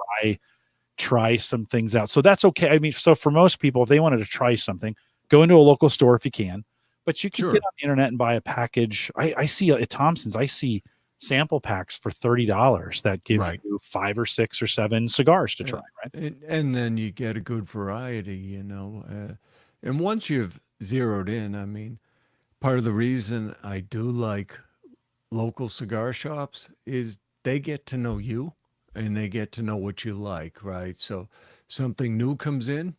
try some things out. So that's okay. I mean, so for most people, if they wanted to try something, go into a local store if you can, but you could get Sure. on the internet and buy a package. I see at Thompson's, I see sample packs for $30 that give Right. you 5 or 6 or 7 cigars to try, Yeah. right? And then you get a good variety, and once you've zeroed in, I mean, part of the reason I do like local cigar shops is they get to know you and they get to know what you like, right? So something new comes in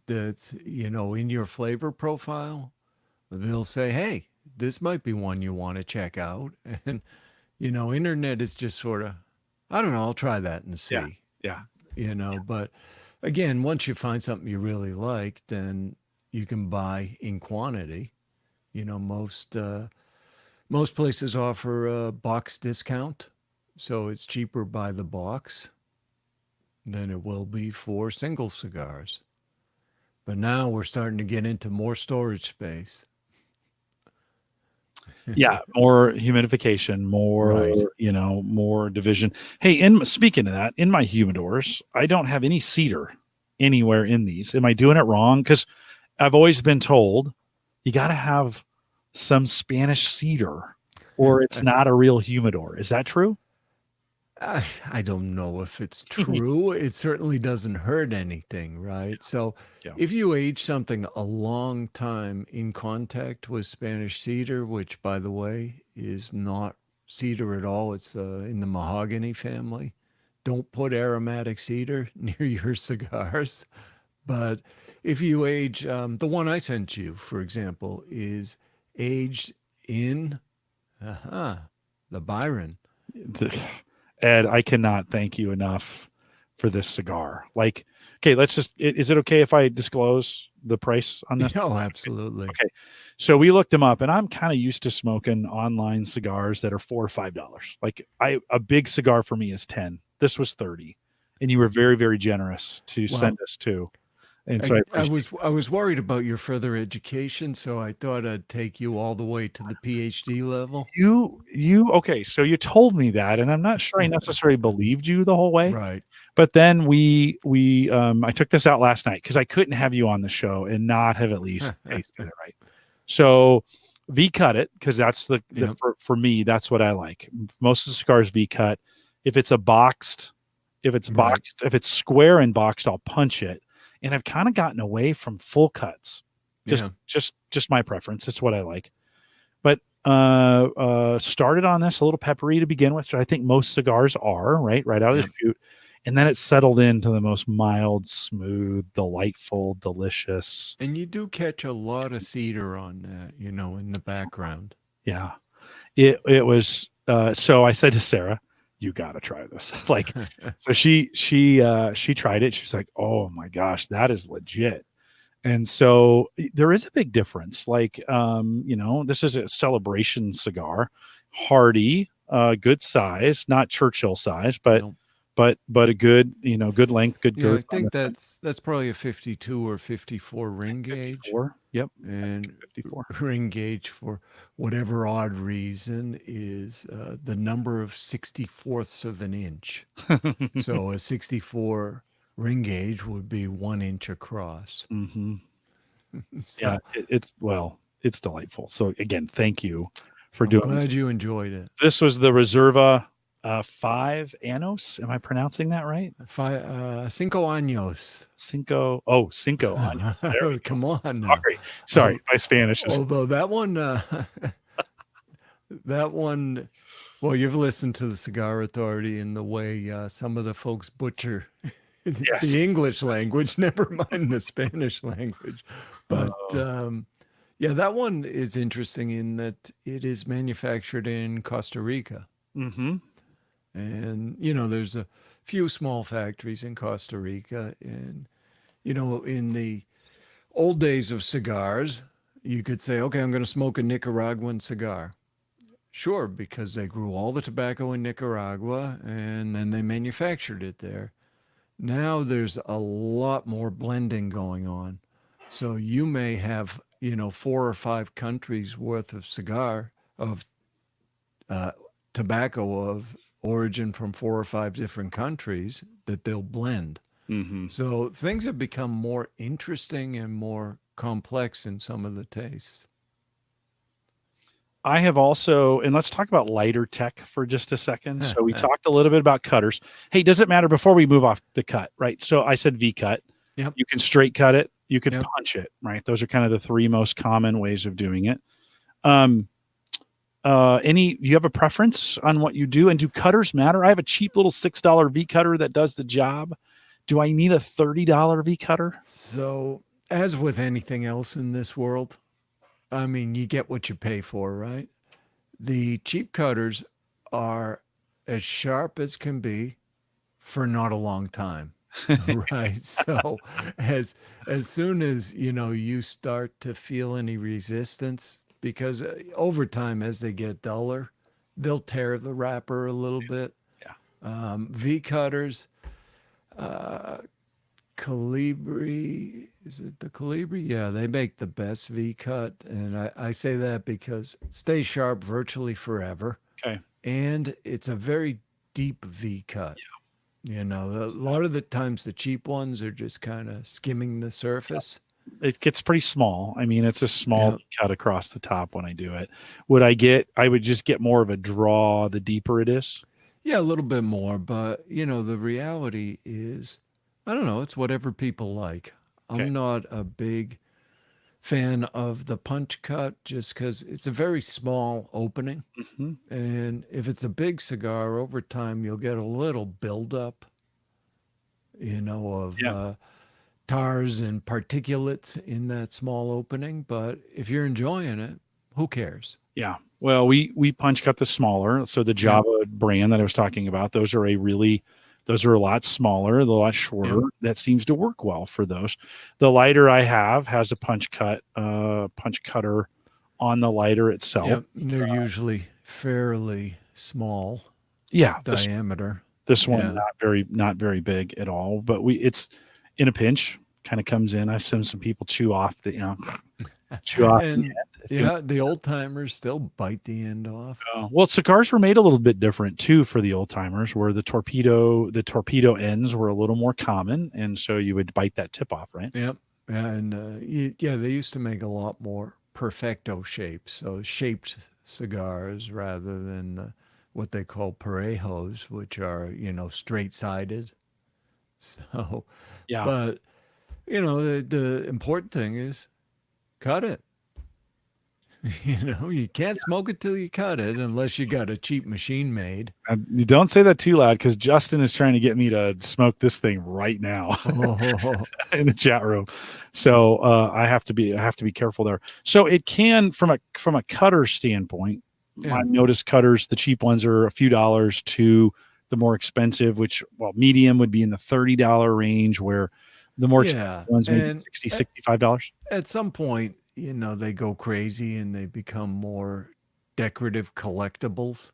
that's, in your flavor profile, they'll say, "Hey, this might be one you want to check out." And internet is just sort of I don't know. I'll try that and Yeah. see. Yeah. But again, once you find something you really like, then you can buy in quantity. Most places offer a box discount, so it's cheaper by the box than it will be for single cigars. But now we're starting to get into more storage space. Yeah, more humidification, Right. more division. Hey, in speaking of that, in my humidors, I don't have any cedar anywhere in these. Am I doing it wrong? Because I've always been told you got to have some Spanish cedar, or it's not a real humidor. Is that true? I don't know if it's true. It certainly doesn't hurt anything, right? So, Yeah. if you age something a long time in contact with Spanish cedar, which, by the way, is not cedar at all, it's in the mahogany family, don't put aromatic cedar near your cigars. But if you age, the one I sent you, for example, is aged in the Byron. Ed, I cannot thank you enough for this cigar. Like, okay, let's just, is it okay if I disclose the price on this? Oh, absolutely. Okay. So we looked them up, and I'm kind of used to smoking online cigars that are $4 or $5. Like, a big cigar for me is 10. This was 30. And you were very, very generous to send Well, us two. And so I I appreciate was worried about your further education, so I thought I'd take you all the way to the PhD level. okay. So you told me that, and I'm not sure I necessarily believed you the whole way. Right. But then I took this out last night because I couldn't have you on the show and not have at least tasted it, right? So V cut it, because that's Yep. for me, that's what I like. Most of the cigars V cut. If it's a boxed, Right. if it's square and boxed, I'll punch it. And I've kind of gotten away from full cuts. Just Yeah. just my preference. It's what I like. But started on this a little peppery to begin with, which I think most cigars are, right out of the Yep. chute. And then it settled into the most mild, smooth, delightful, delicious. And you do catch a lot of cedar on that, in the background. Yeah. It was so I said to Sarah, you gotta try this. Like, so she tried it. She's like, oh my gosh, that is legit. And so there is a big difference. Like, this is a celebration cigar, hearty, good size, not Churchill size, but Nope. a good, good length, good Yeah, I girth on think this one. that's probably a 52 or 54 ring gauge. 54. Yep. And 54. ring gauge, for whatever odd reason, is the number of 64ths of an inch. So a 64 ring gauge would be 1 inch across. Hmm. Yeah, So it's delightful. So again, thank you for I'm doing this. glad you enjoyed it. This was the Reserva 5 Anos. Am I pronouncing that right? Cinco años. Cinco Anos. There we go. Come on now. Sorry, my Spanish is. Although that one, that one, well, you've listened to the Cigar Authority and the way some of the folks butcher Yes. the English language, never mind the Spanish language. But yeah, that one is interesting in that it is manufactured in Costa Rica. Mm-hmm. And, there's a few small factories in Costa Rica. And, in the old days of cigars, you could say, okay, I'm going to smoke a Nicaraguan cigar. Sure, because they grew all the tobacco in Nicaragua and then they manufactured it there. Now there's a lot more blending going on. So you may have, 4 or 5 countries worth of uh, tobacco of origin from 4 or 5 different countries that they'll blend. Mm-hmm. So things have become more interesting and more complex in some of the tastes. I have also, and let's talk about lighter tech for just a second. So we talked a little bit about cutters. Hey, does it matter before we move off the cut, right? So I said V cut. Yep. You can straight cut it. You could Yep. punch it, right? Those are kind of the 3 most common ways of doing it. You have a preference on what you do? And do cutters matter? I have a cheap little $6 V cutter that does the job. Do I need a $30 V cutter? So, as with anything else in this world, I mean, you get what you pay for, right? The cheap cutters are as sharp as can be for not a long time. Right. So as as soon as you start to feel any resistance, because over time as they get duller, they'll tear the wrapper a little bit. Yeah. V cutters, uh, Calibri, is it the Calibri? Yeah, they make the best V cut, and I say that because it stays sharp virtually forever, Okay. and it's a very deep V cut. A lot of the times the cheap ones are just kind of skimming the surface. It gets pretty small. I mean, it's a small Yeah. cut across the top when I do it. I would just get more of a draw the deeper it is. Yeah, a little bit more, but the reality is, I don't know, it's whatever people like. Okay. I'm not a big fan of the punch cut just because it's a very small opening. Hmm. And if it's a big cigar, over time, you'll get a little buildup, of Yeah. tars and particulates in that small opening. But if you're enjoying it, who cares? Yeah. Well, we punch cut the smaller. So the Yep. Java brand that I was talking about, those are a lot smaller, a lot shorter. Yep. That seems to work well for those. The lighter I have has a punch cutter on the lighter itself. Yep. They're usually fairly small Yeah, diameter. this one Yeah. not very big at all, but we it's in a pinch, kind of comes in. I send some people chew off the And end if you yeah, the old timers still bite the end off. well, cigars were made a little bit different too for the old timers, where the torpedo ends were a little more common, and so you would bite that tip off, right? Yep. And yeah, they used to make a lot more perfecto shapes, so shaped cigars rather than what they call parejos, which are, straight sided. So, Yeah. but, the important thing is cut it. You can't smoke it till you cut it unless you got a cheap machine made. You don't say that too loud because Justin is trying to get me to smoke this thing right now Oh, in the chat room. So I have to be careful there. So it can from a cutter standpoint, yeah. I've noticed cutters, the cheap ones are a few dollars to the more expensive, which medium would be in the $30 range, where the more expensive Yeah. ones maybe And 60, $65. at some point, they go crazy and they become more decorative collectibles,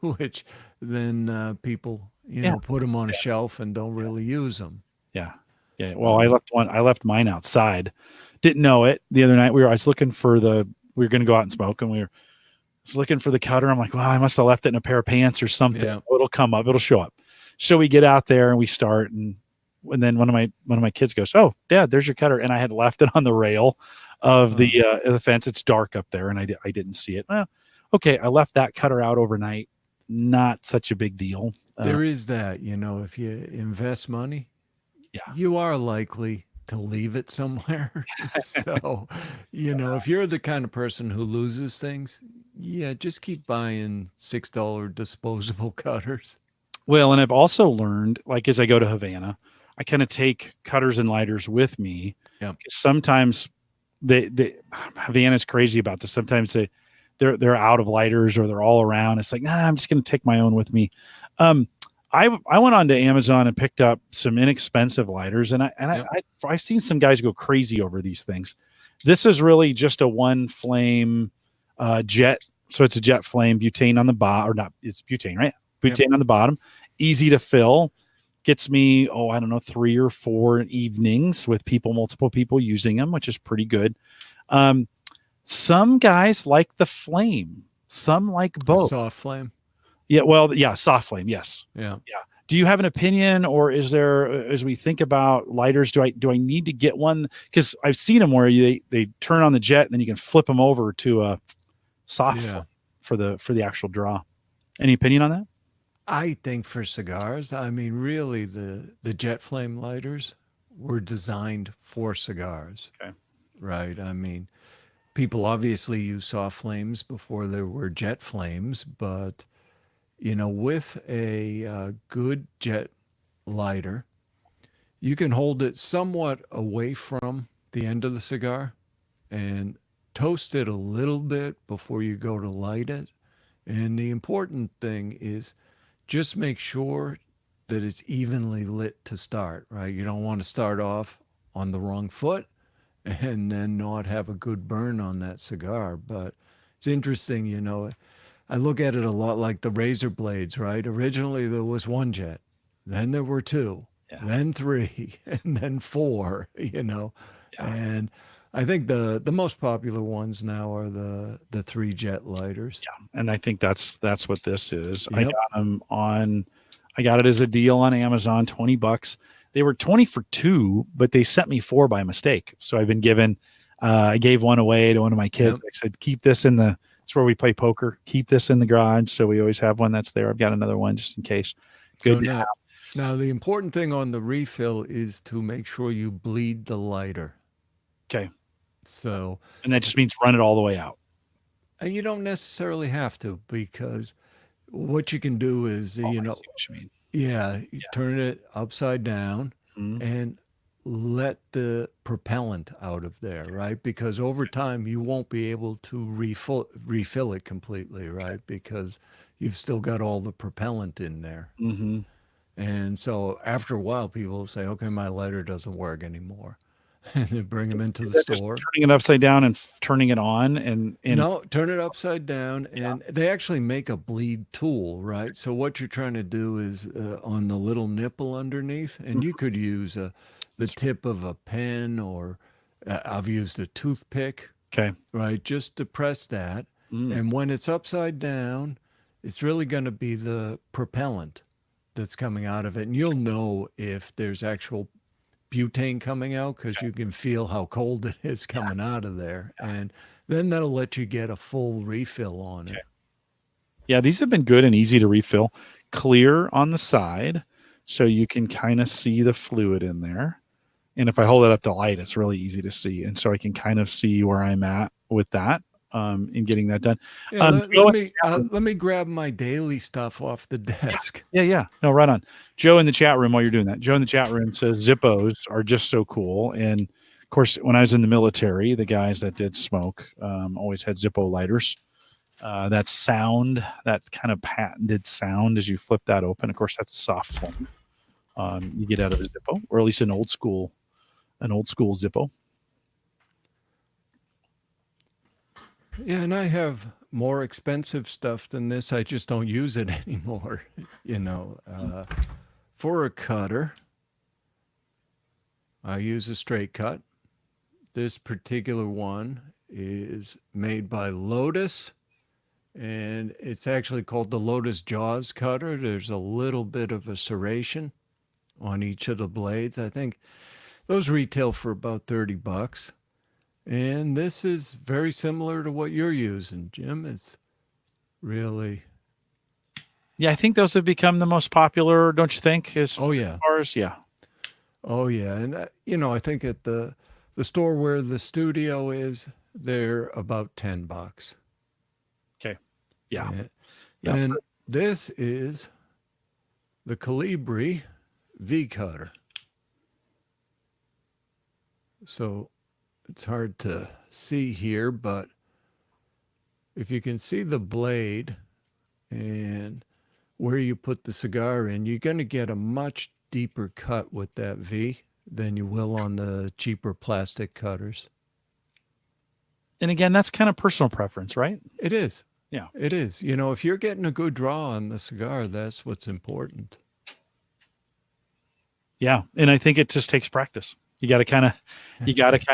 which then people, Yeah. put them on a shelf and don't really use them. Yeah. Yeah. Well, I left mine outside. Didn't know it the other night. I was looking for we were going to go out and smoke, and was looking for the cutter. I'm like, well, I must have left it in a pair of pants or something. Yeah. It'll come up. It'll show up. So we get out there and we start, and then one of my kids goes, "Oh, Dad, there's your cutter," and I had left it on the rail of the fence. It's dark up there, and I didn't see it. Well, okay, I left that cutter out overnight. Not such a big deal. There is that, if you invest money, Yeah. you are likely to leave it somewhere. So, if you're the kind of person who loses things, yeah, just keep buying $6 disposable cutters. Well, and I've also learned, like as I go to Havana, I kind of take cutters and lighters with me. Yep. Sometimes they Havana's crazy about this. Sometimes they're out of lighters or they're all around. It's like, I'm just going to take my own with me. I went on to Amazon and picked up some inexpensive lighters, and Yep. I've seen some guys go crazy over these things. This is really just a one flame jet, so it's a jet flame butane on the bottom, or not? It's butane, right? Butane on the bottom, easy to fill. Gets me, I don't know, 3 or 4 evenings with multiple people using them, which is pretty good. Some guys like the flame, some like both. Soft flame. Yeah, well, yeah, soft flame, yes. Yeah. Yeah. Do you have an opinion, or is there, as we think about lighters, do I need to get one? Because I've seen them where they turn on the jet and then you can flip them over to a soft flame for the actual draw. Any opinion on that? I think for cigars, I mean, really, the jet flame lighters were designed for cigars. Okay. Right. I mean, people obviously use soft flames before there were jet flames, but with a good jet lighter, you can hold it somewhat away from the end of the cigar and toast it a little bit before you go to light it. And the important thing is just make sure that it's evenly lit to start, right? You don't want to start off on the wrong foot and then not have a good burn on that cigar. But it's interesting, I look at it a lot like the razor blades, right? Originally there was one jet, then there were two, Yeah. then three, and then four, Yeah. And I think the most popular ones now are the three jet lighters. Yeah. And I think that's what this is. I Yep. got them I got it as a deal on Amazon, $20. They were 20 for two, but they sent me four by mistake. So I've been given, I gave one away to one of my kids. Yep. I said, keep this it's where we play poker. Keep this in the garage. So we always have one that's there. I've got another one just in case. Good So to have. now the important thing on the refill is to make sure you bleed the lighter. Okay. So, And that just means run it all the way out. and you don't necessarily have to, because what you can do is, Oh, I see what you mean. you turn it upside down Mhm. and let the propellant out of there, right? Because over time you won't be able to refill it completely, right? Because you've still got all the propellant in there. Mhm. And so after a while, people say, okay, my lighter doesn't work anymore. And they bring them into Is the that just store. turning it upside down and turning it on and No, turn it upside down. And they actually make a bleed tool, right? So what you're trying to do is on the little nipple underneath, and you could use the tip of a pen, or I've used a toothpick, okay. right? Just to press that. Mm. And when it's upside down, it's really going to be the propellant that's coming out of it. And you'll know if there's actual butane coming out, because you can feel how cold it is coming out of there. And then that'll let you get a full refill on it. Yeah, these have been good and easy to refill. Clear on the side, so you can kind of see the fluid in there. And if I hold it up to light, it's really easy to see. And so I can kind of see where I'm at with that in getting that done. Yeah, Joe, let me grab my daily stuff off the desk. yeah. No, right on. Joe in the chat room, while you're doing that, Joe in the chat room says Zippos are just so cool. And of course, when I was in the military, the guys that did smoke always had Zippo lighters. That sound, that kind of patented sound as you flip that open. Of course, that's a soft form you get out of a Zippo, or at least an old school Zippo. Yeah, and I have more expensive stuff than this. I just don't use it anymore. For a cutter, I use a straight cut. This particular one is made by Lotus, and it's actually called the Lotus Jaws cutter. There's a little bit of a serration on each of the blades. I think those retail for about $30. And this is very similar to what you're using, Jim. It's really... Yeah, I think those have become the most popular, don't you think? Oh, yeah. As far as, yeah. Oh, yeah. And, I think at the store where the studio is, they're about $10. Okay. Yeah. And this is the Calibri V cutter. So it's hard to see here, but if you can see the blade and where you put the cigar in, you're going to get a much deeper cut with that V than you will on the cheaper plastic cutters. And again, that's kind of personal preference, right? It is. Yeah. It is. If you're getting a good draw on the cigar, that's what's important. Yeah. And I think it just takes practice. You got to kind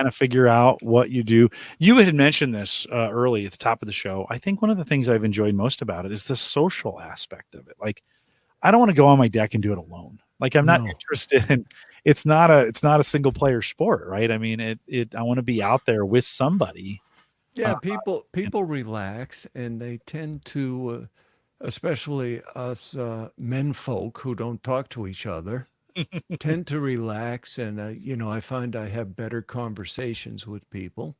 of figure out what you do. You had mentioned this early at the top of the show. I think one of the things I've enjoyed most about it is the social aspect of it. Like, I don't want to go on my deck and do it alone. Like, I'm not interested in. It's not a single player sport, right? I mean, I want to be out there with somebody. Yeah, people relax, and they tend to, especially us men folk who don't talk to each other, tend to relax. And I find I have better conversations with people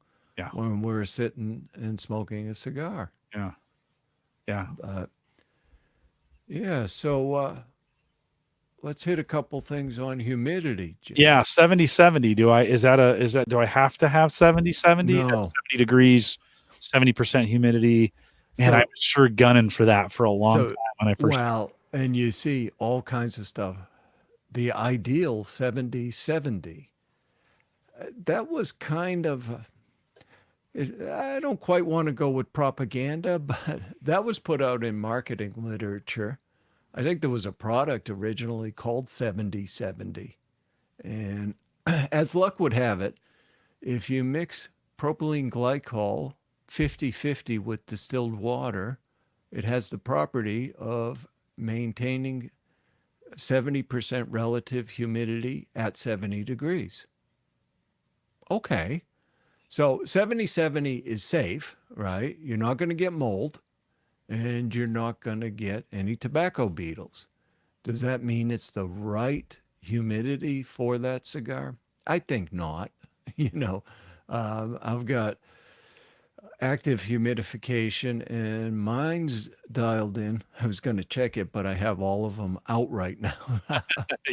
when we're sitting and smoking a cigar. Yeah. So let's hit a couple things on humidity, Jim. Yeah, 70-70. Do I have to have 70-70? No. 70 degrees, 70% humidity. And I was sure gunning for that for a long time when I first. Well, And you see all kinds of stuff. The ideal 70/70. That was kind of, I don't quite want to go with propaganda, but that was put out in marketing literature. I think there was a product originally called 70/70. And as luck would have it, if you mix propylene glycol 50/50 with distilled water, it has the property of maintaining 70% relative humidity at 70 degrees. Okay. So 70/70 is safe, right? You're not going to get mold and you're not going to get any tobacco beetles. Does that mean it's the right humidity for that cigar? I think not. You know, I've got active humidification and mine's dialed in. I was going to check it, but I have all of them out right now.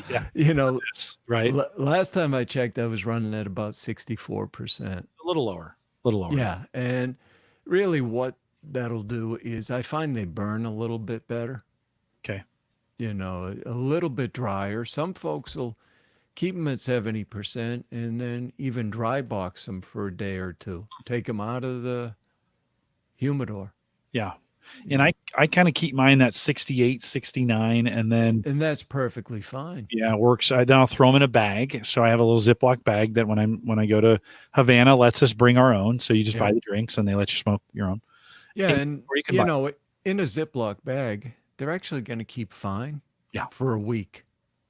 Yeah, You know, that's right. last time I checked, I was running at about 64%. A little lower, a little lower. Yeah. And really, what that'll do is I find they burn a little bit better, Okay. you know, a little bit drier. Some folks will keep them at 70% and then even dry box them for a day or two, take them out of the humidor. Yeah. You And know, I kind of keep mine that 68, 69, and then and that's perfectly fine. yeah, it works. Then I'll throw them in a bag. So I have a little Ziploc bag that when I go to Havana, lets us bring our own. So you just Yeah. buy the drinks and they let you smoke your own. Yeah. And, Or you can you buy. know, in a Ziploc bag, they're actually going to keep fine Yeah. for a week,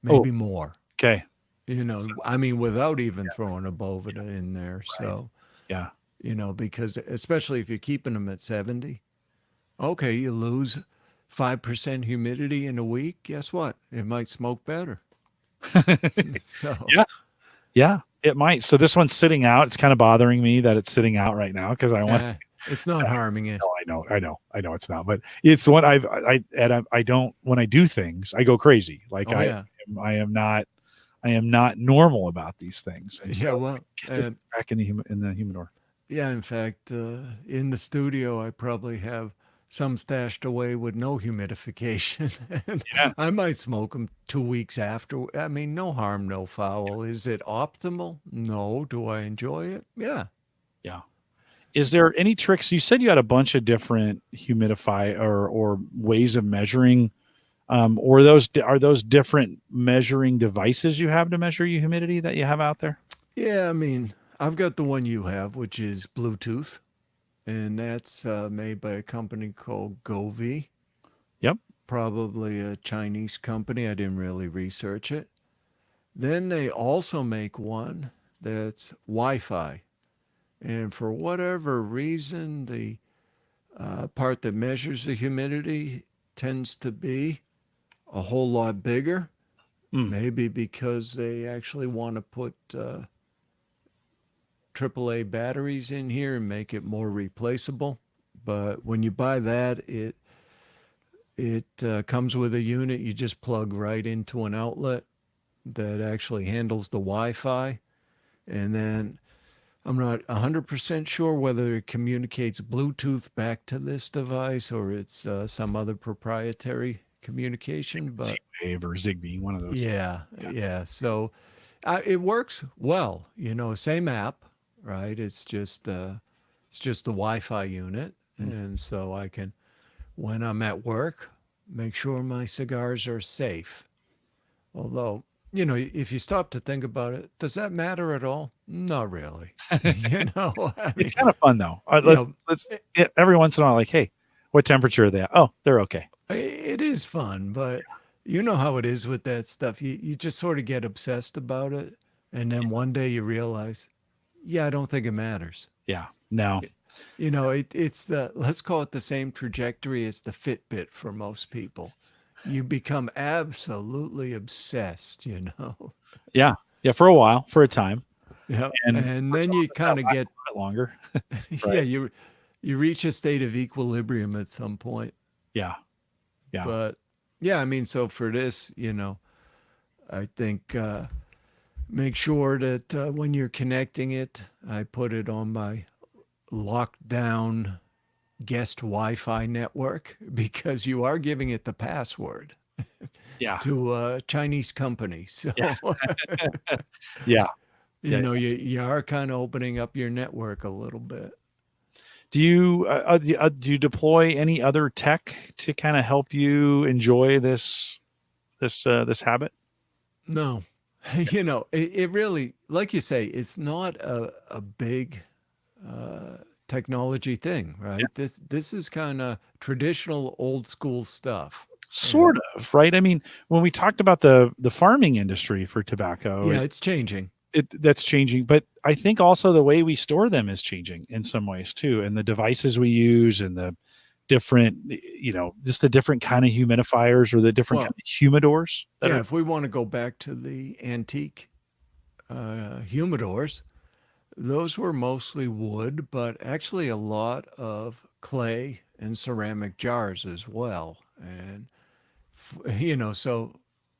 Oh, maybe more. okay. You know, I mean, without even throwing a bovida in there. Right. So, Yeah. you know, because especially if you're keeping them at 70, okay, you lose 5% humidity in a week. Guess what? It might smoke better. So, Yeah. Yeah. It might. So this one's sitting out. It's kind of bothering me that it's sitting out right now because I want. it's not harming it. No, I know it's not, but it's one I don't, when I do things, I go crazy. Like Oh, yeah. I am not normal about these things. And Yeah, so well, get this back in the humidor. yeah, in fact, in the studio, I probably have some stashed away with no humidification. And Yeah. I might smoke them 2 weeks after. I mean, no harm, no foul. Is it optimal? No. Do I enjoy it? Yeah. Yeah. Is there any tricks? You said you had a bunch of different humidify or ways of measuring. Or are those different measuring devices you have to measure your humidity that you have out there? Yeah, I mean, I've got the one you have, which is Bluetooth, and that's made by a company called Govee, Yep. probably a Chinese company. I didn't really research it. Then they also make one that's Wi-Fi. And for whatever reason, the part that measures the humidity tends to be a whole lot bigger. Maybe because they actually want to put AAA batteries in here and make it more replaceable. But when you buy that, it comes with a unit you just plug right into an outlet that actually handles the Wi-Fi. And then I'm not 100% sure whether it communicates Bluetooth back to this device or it's some other proprietary communication. But Z-Wave or Zigbee, one of those. yeah. So it works well. You know, same app, right? It's just the Wi-Fi unit, and so I can, when I'm at work, make sure my cigars are safe. Although, you know, if you stop to think about it, does that matter at all? Not really. You know, I mean, It's kind of fun though. you know, Let's every once in a while, like, hey, what temperature are they at? Oh, they're okay. it is fun, but you know how it is with that stuff. You just sort of get obsessed about it, and then one day you realize, yeah, I don't think it matters. Yeah. No. You know, it's the, let's call it the same trajectory as the Fitbit for most people. You become absolutely obsessed, you know. Yeah. Yeah. For a while, for a time, Yeah. and And for then some you of us, that kind of lasts get, a bit longer. yeah, Right. you reach a state of equilibrium at some point. Yeah. Yeah. But yeah, I mean, so for this, you know, I think make sure that when you're connecting it, I put it on my locked down guest Wi-Fi network because you are giving it the password. Yeah. to a Chinese company. Yeah. So, Yeah. Yeah. you are kind of opening up your network a little bit. Do you deploy any other tech to kind of help you enjoy this habit? No, it really, like you say, it's not a big technology thing, Yeah. right? This is kind of traditional old school stuff. Sort And of, right? I mean, when we talked about the farming industry for tobacco, yeah, it's changing. it that's changing, but I think also the way we store them is changing in some ways too, and the devices we use and the different, just the different kind of humidifiers or the different kind Well, of humidors that yeah, are. if we want to go back to the antique humidors, those were mostly wood, but actually a lot of clay and ceramic jars as well. And, so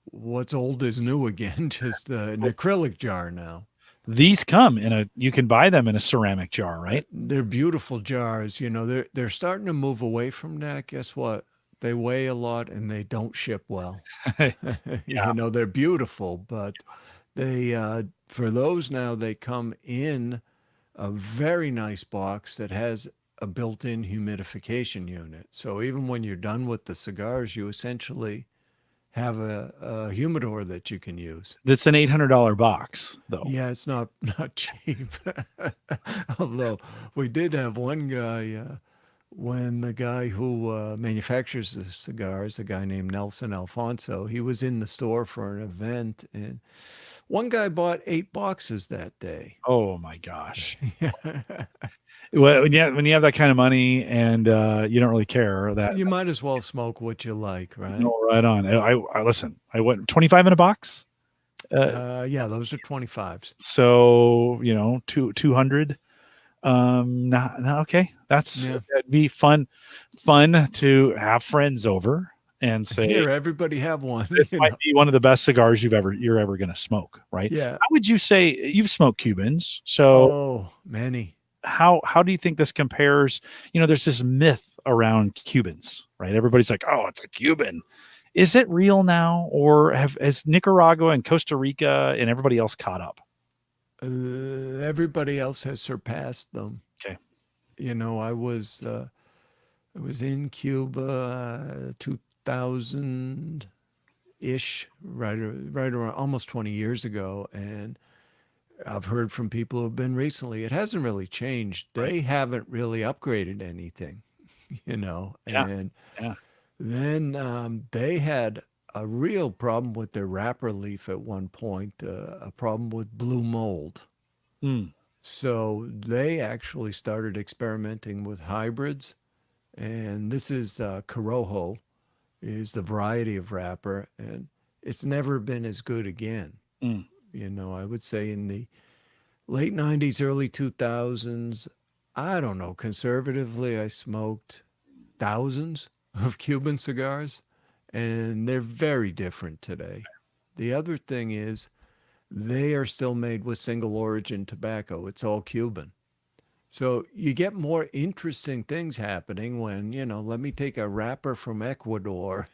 what's old is new again, just an acrylic jar now. These come in a you can buy them in a ceramic jar, right? They're beautiful jars. They're starting to move away from that. Guess what? They weigh a lot and they don't ship well. Yeah. They're beautiful, but they for those now they come in a very nice box that has a built-in humidification unit. So even when you're done with the cigars, you essentially have a humidor that you can use. That's an $800 box though. Yeah, it's not cheap. Although we did have one guy when the guy who manufactures the cigars, a guy named Nelson Alfonso, he was in the store for an event, and one guy bought 8 boxes that day. Oh my gosh. Yeah. Well, when you have that kind of money and you don't really care that. You might as well smoke what you like, right? No, right on. I listen. I went 25 in a box. Uh, Yeah, those are 25s. so 200. No, okay. Yeah. That'd be fun to have friends over and say Here, everybody have one, this might be one of the best cigars you're ever going to smoke, right? Yeah. How would you say you've smoked Cubans? So Oh, many. how do you think this compares? There's this myth around Cubans, right? Everybody's like, "Oh, it's a Cuban." Is it real now, or has Nicaragua and Costa Rica and everybody else caught up? Everybody else has surpassed them. Okay. I was in Cuba 2000 ish, right around almost 20 years ago, and I've heard from people who have been recently. It hasn't really changed. Right. They haven't really upgraded anything, Yeah. and Yeah. then they had a real problem with their wrapper leaf at one point, a problem with blue mold. Mm. So they actually started experimenting with hybrids, and this is Corojo is the variety of wrapper, and it's never been as good again. Mm. I would say in the late 90s, early 2000s, I don't know, conservatively, I smoked thousands of Cuban cigars, and they're very different today. The other thing is they are still made with single origin tobacco. It's all Cuban. So you get more interesting things happening when, let me take a wrapper from Ecuador,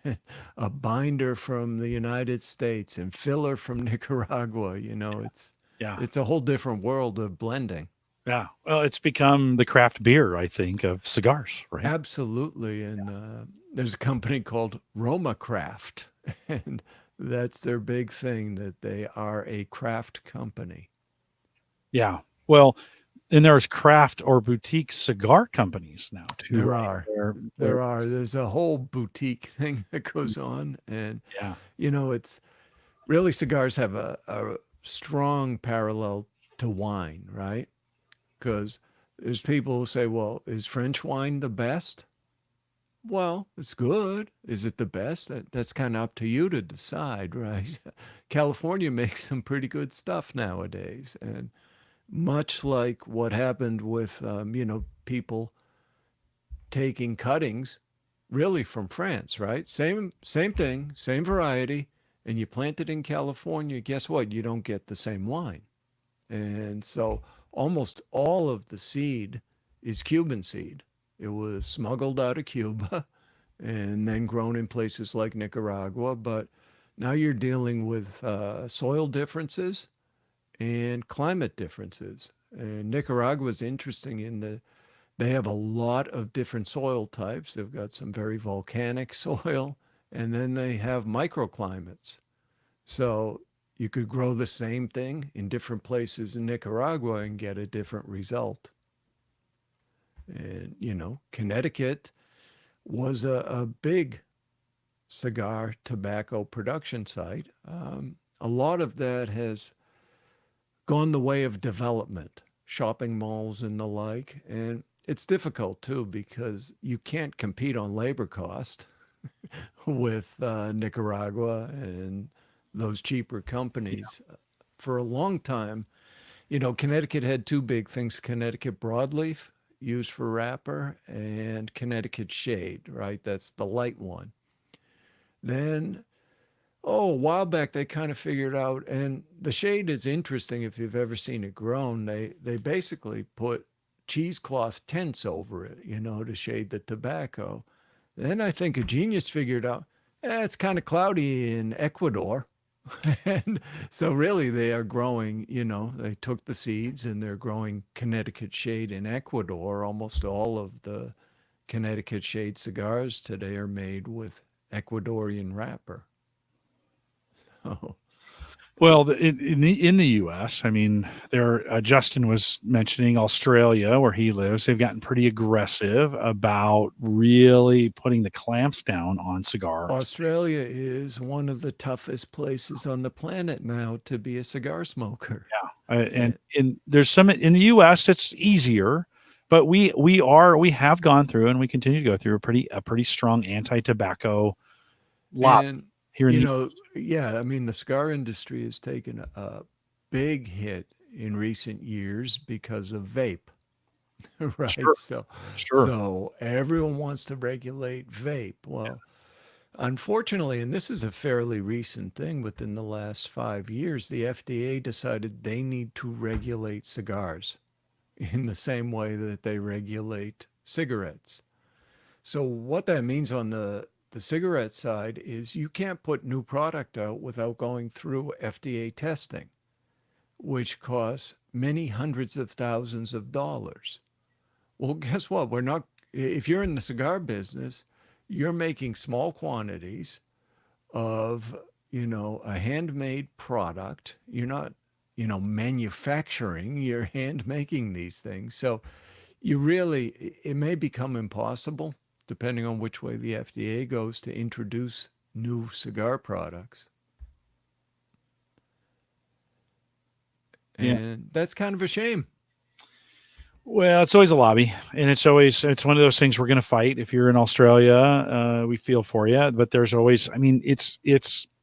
a binder from the United States, and filler from Nicaragua. Yeah. It's a whole different world of blending. Yeah. Well, it's become the craft beer, I think, of cigars, right? Absolutely. And there's a company called Roma Craft, and that's their big thing that they are a craft company. Yeah. Well, and there's craft or boutique cigar companies now too, There right? are. They're There are. There's a whole boutique thing that goes on. And, yeah. it's really cigars have a strong parallel to wine, right? Because there's people who say, well, is French wine the best? Well, it's good. Is it the best? That's kind of up to you to decide, right? California makes some pretty good stuff nowadays. And much like what happened with, people taking cuttings really from France, right? Same thing, same variety, and you plant it in California, guess what? You don't get the same wine. And so almost all of the seed is Cuban seed. It was smuggled out of Cuba and then grown in places like Nicaragua, but Now you're dealing with soil differences and climate differences. And Nicaragua is interesting in that they have a lot of different soil types. They've got some very volcanic soil, and then they have microclimates. So you could grow the same thing in different places in Nicaragua and get a different result. And, Connecticut was a big cigar tobacco production site. A lot of that has gone the way of development, shopping malls and the like. And it's difficult too because you can't compete on labor cost with Nicaragua and those cheaper companies. For a long time, Connecticut had two big things: Connecticut broadleaf, used for wrapper, and Connecticut shade, right? That's the light one. Then, oh, a while back, they kind of figured out, and the shade is interesting if you've ever seen it grown. They basically put cheesecloth tents over it, to shade the tobacco. Then I think a genius figured out, it's kind of cloudy in Ecuador. And so really they are growing, they took the seeds and they're growing Connecticut shade in Ecuador. Almost all of the Connecticut shade cigars today are made with Ecuadorian wrapper. So, Well, in the U.S., I mean, Justin was mentioning Australia, where he lives. They've gotten pretty aggressive about really putting the clamps down on cigars. Australia is one of the toughest places on the planet now to be a cigar smoker. Yeah, and there's some in the U.S. it's easier, but we have gone through and we continue to go through a pretty strong anti-tobacco lobby And, here in the yeah, I mean, the cigar industry has taken a big hit in recent years because of vape, right? Sure, So, sure. so everyone wants to regulate vape. Well, unfortunately, and this is a fairly recent thing within the last 5 years, the FDA decided they need to regulate cigars in the same way that they regulate cigarettes. So what that means on the cigarette side is you can't put new product out without going through FDA testing, which costs many hundreds of thousands of dollars. Well, guess what? We're not, if you're in the cigar business, you're making small quantities of, a handmade product. You're not, manufacturing, you're hand making these things. So it may become impossible, depending on which way the FDA goes, to introduce new cigar products. Yeah. And that's kind of a shame. Well, it's always a lobby, and it's one of those things we're going to fight. If you're in Australia, we feel for you, but there's always, I mean, it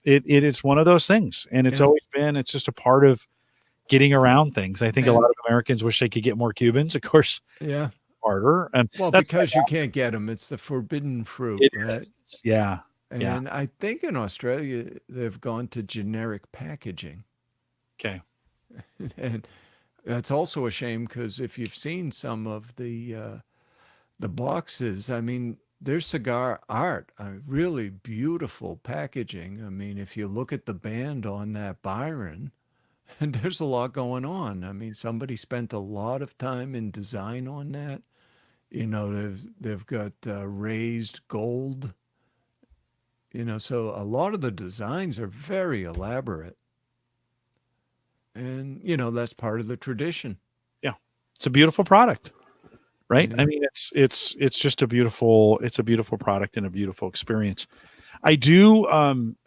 is one of those things, and it's Yeah. always been. It's just a part of getting around things. I think a lot And of Americans wish they could get more Cubans, of course, yeah, harder, and well, that's because you can't get them. It's the forbidden fruit, it right? is. Yeah, yeah. And I think in Australia, they've gone to generic packaging. Okay. And that's also a shame because if you've seen some of the boxes, I mean, there's cigar art, really beautiful packaging. I mean, if you look at the band on that Byron, and there's a lot going on. I mean, somebody spent a lot of time in design on that. They've got raised gold. So a lot of the designs are very elaborate, and that's part of the tradition. Yeah, it's a beautiful product, right? I Yeah. mean, it's just a beautiful product and a beautiful experience. I do.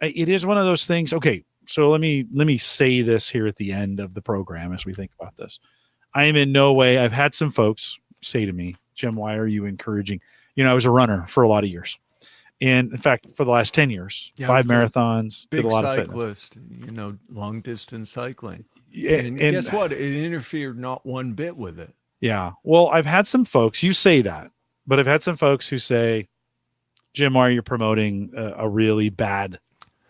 It is one of those things. Okay, so let me say this here at the end of the program as we think about this. I am in no way. I've had some folks say to me, Jim, why are you encouraging? I was a runner for a lot of years, and in fact, for the last 10 years, Yeah, I 5 was a marathons, did a big lot of fitness. cyclist, long distance cycling. Yeah, And and guess what? It interfered not one bit with it. yeah, well, I've had some folks. You say that, but I've had some folks who say, Jim, are you promoting a really bad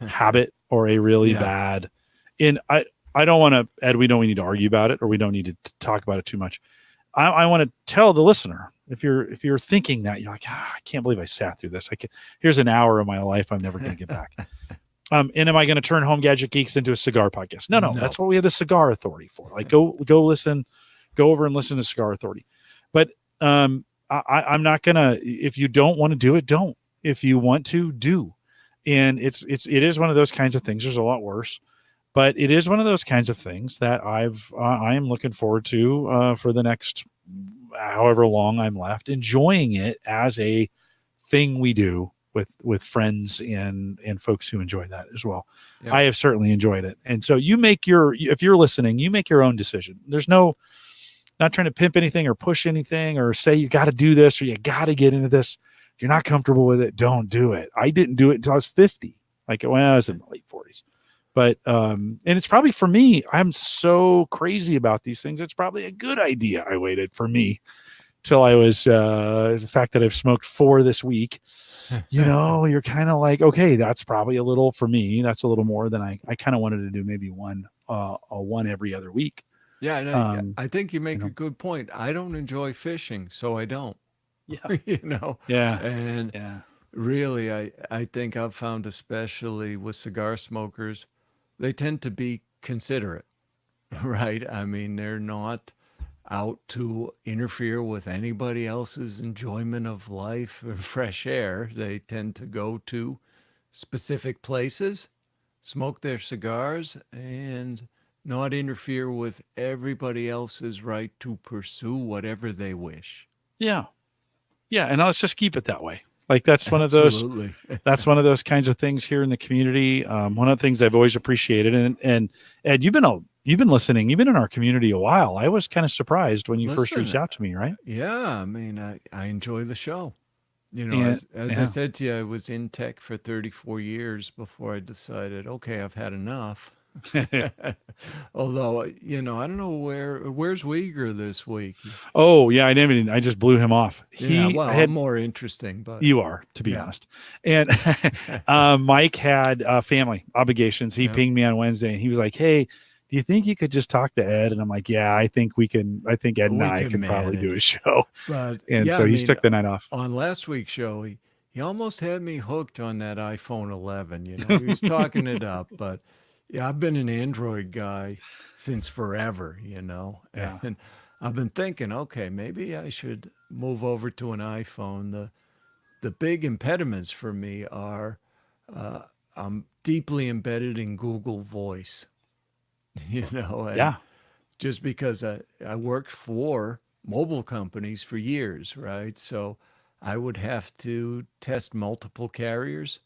habit or a really Yeah. bad? And I don't want to, Ed. We don't need to argue about it, or we don't need to talk about it too much. I want to tell the listener, if you're thinking that, you're like, I can't believe I sat through this. Here's an hour of my life I'm never going to get back. And am I going to turn Home Gadget Geeks into a cigar podcast? No. No. That's what we have the Cigar Authority for. Like, go listen, go over and listen to Cigar Authority. But I'm not gonna. If you don't want to do it, don't. If you want to, do. And it is one of those kinds of things. There's a lot worse, but it is one of those kinds of things that I am looking forward to for the next however long I'm left, enjoying it as a thing we do with friends and folks who enjoy that as well. Yep. I have certainly enjoyed it. And so if you're listening, you make your own decision. There's not trying to pimp anything or push anything or say you got to do this or you got to get into this. If you're not comfortable with it, don't do it. I didn't do it until I was 50. Like when I was in my late 40s. But and it's probably for me, I'm so crazy about these things. It's probably a good idea. I waited for me till I was the fact that I've smoked 4 this week. You're kind of like, okay, that's probably a little for me. That's a little more than I kind of wanted to do, maybe one every other week. Yeah, I think you make a good point. I don't enjoy fishing, so I don't. Yeah. Yeah. And Yeah. really, I think I've found, especially with cigar smokers, they tend to be considerate, right? I mean, they're not out to interfere with anybody else's enjoyment of life or fresh air. They tend to go to specific places, smoke their cigars, and not interfere with everybody else's right to pursue whatever they wish. Yeah. Yeah. And let's just keep it that way. Like that's one of those, that's one of those kinds of things here in the community. One of the things I've always appreciated, and Ed, you've been listening, you've been in our community a while. I was kind of surprised when you first reached out to me, right? Yeah. I mean, I enjoy the show. As I said to you, I was in tech for 34 years before I decided, okay, I've had enough. Although, I don't know where's Uyghur this week. Oh yeah, I just blew him off. I'm more interesting, but you are, to be honest. And Mike had family obligations. He pinged me on Wednesday and he was like, "Hey, do you think you could just talk to Ed?" And I'm like, "Yeah, I think we can. I think Ed and I can probably do a show." But so he took the night off. On last week's show, he almost had me hooked on that iPhone 11. He was talking it up, but. Yeah, I've been an Android guy since forever, and I've been thinking, okay, maybe I should move over to an iPhone. The big impediments for me are I'm deeply embedded in Google Voice, and just because I worked for mobile companies for years, right? So I would have to test multiple carriers.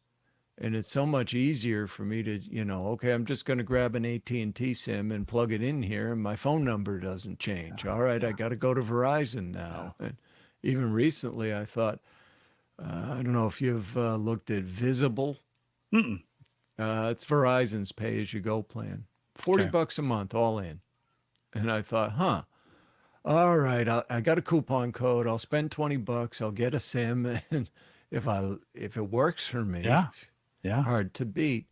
And it's so much easier for me to, okay, I'm just going to grab an AT&T SIM and plug it in here and my phone number doesn't change. All right, I got to go to Verizon now. And even recently I thought, I don't know if you've looked at Visible. It's Verizon's pay-as-you-go plan. $40 a month all in. And I thought, all right, I got a coupon code. I'll spend $20. I'll get a SIM. And if it works for me. Yeah. Hard to beat.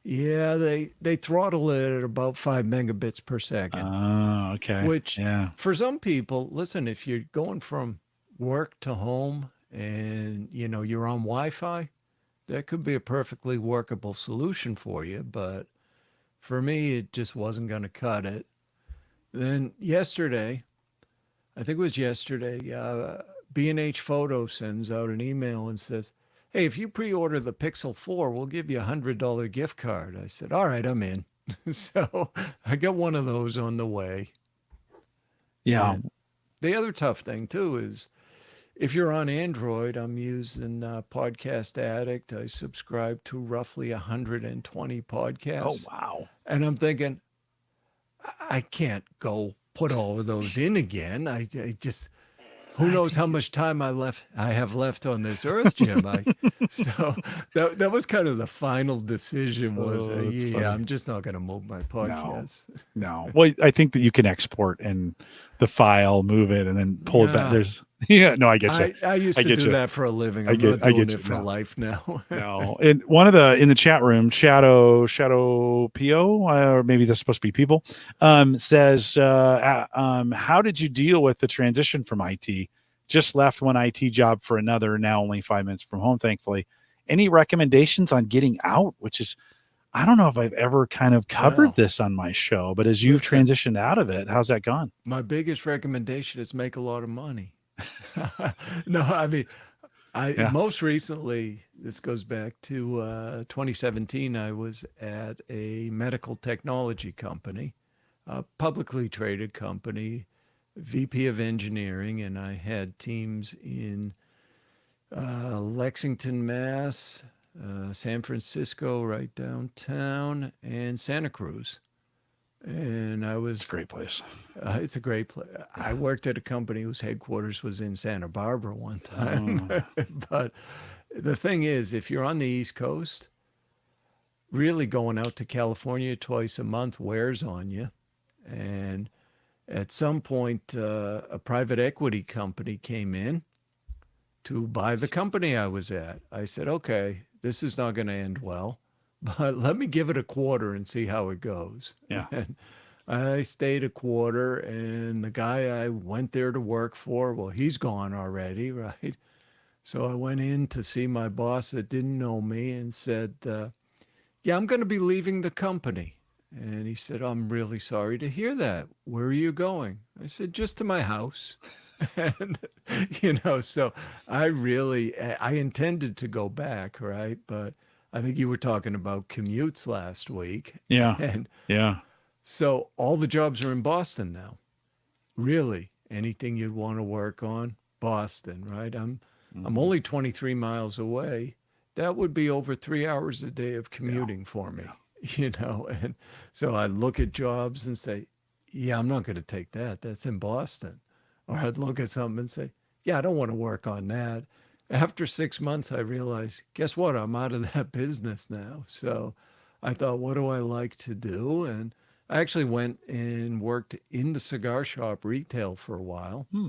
Yeah, they throttle it at about 5 megabits per second. Oh, okay. Which for some people, listen, if you're going from work to home and you're on Wi-Fi, that could be a perfectly workable solution for you. But for me, it just wasn't going to cut it. Then yesterday, I think it was yesterday, B&H Photo sends out an email and says, "Hey, if you pre-order the Pixel 4, we'll give you a $100 gift card." I said, "All right, I'm in." So I got one of those on the way. Yeah. And the other tough thing, too, is if you're on Android, I'm using Podcast Addict. I subscribe to roughly 120 podcasts. Oh, wow. And I'm thinking, I can't go put all of those in again. I just... Who knows how much time I have left on this earth, Jim? So that was kind of the final decision. I'm just not going to move my podcast. No. Well, I think that you can export and the file, move it, and then pull it back. I get you. I used to do that for a living. I'm not doing it for life now. No. And in the chat room, Shadow PO, or maybe that's supposed to be people, says, how did you deal with the transition from IT? Just left one IT job for another, now only 5 minutes from home, thankfully. Any recommendations on getting out? Which is I don't know if I've ever kind of covered Well, this on my show, but as you've listen, transitioned out of it, how's that gone? my biggest recommendation is make a lot of money. No, I mean, I Yeah. most recently, this goes back to 2017. I was at a medical technology company, a publicly traded company, VP of engineering, and I had teams in Lexington, Mass, San Francisco, right downtown, and Santa Cruz. And I It's a was, great place. it's a great place. I worked at a company whose headquarters was in Santa Barbara one time. Oh, But the thing is, if you're on the East Coast, really going out to California twice a month wears on you. And at some point, a private equity company came in to buy the company I was at. I said, okay, this is not going to end well, but let me give it a quarter and see how it goes. yeah. And I stayed a quarter, and the guy I went there to work for, well, he's gone already, right? So I went in to see my boss that didn't know me and said, yeah, I'm going to be leaving the company. And he said, I'm really sorry to hear that. Where are you going? I said, just to my house. And, so I intended to go back, right? But I think you were talking about commutes last week. Yeah. And Yeah. so all the jobs are in Boston now. Really, anything you'd want to work on, Boston, right? I'm Mhm. only 23 miles away. That would be over 3 hours a day of Yeah. commuting for me, Yeah. And so I look at jobs and say, yeah, I'm not going to take that. That's in Boston. Or I'd look at something and say, yeah, I don't want to work on that. After 6 months, I realized, guess what? I'm out of that business now. So I thought, what do I like to do? And I actually went and worked in the cigar shop retail for a while. Hmm.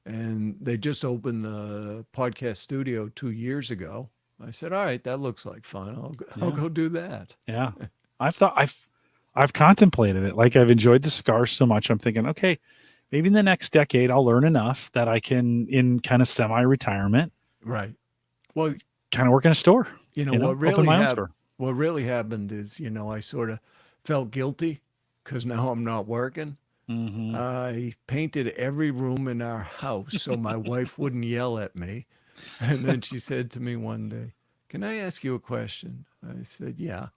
And they just opened the podcast studio 2 years ago. I said, all right, that looks like fun. I'll Yeah. go do that. Yeah. I've contemplated it. Like I've enjoyed the cigars so much. I'm thinking, okay, maybe in the next decade I'll learn enough that I can, in kind of semi-retirement, Right. Well, kind of work in a store, open my own store. what really happened is, I sort of felt guilty because now I'm not working. Hmm. I painted every room in our house so my wife wouldn't yell at me. And then she said to me one day, can I ask you a question? I said, yeah.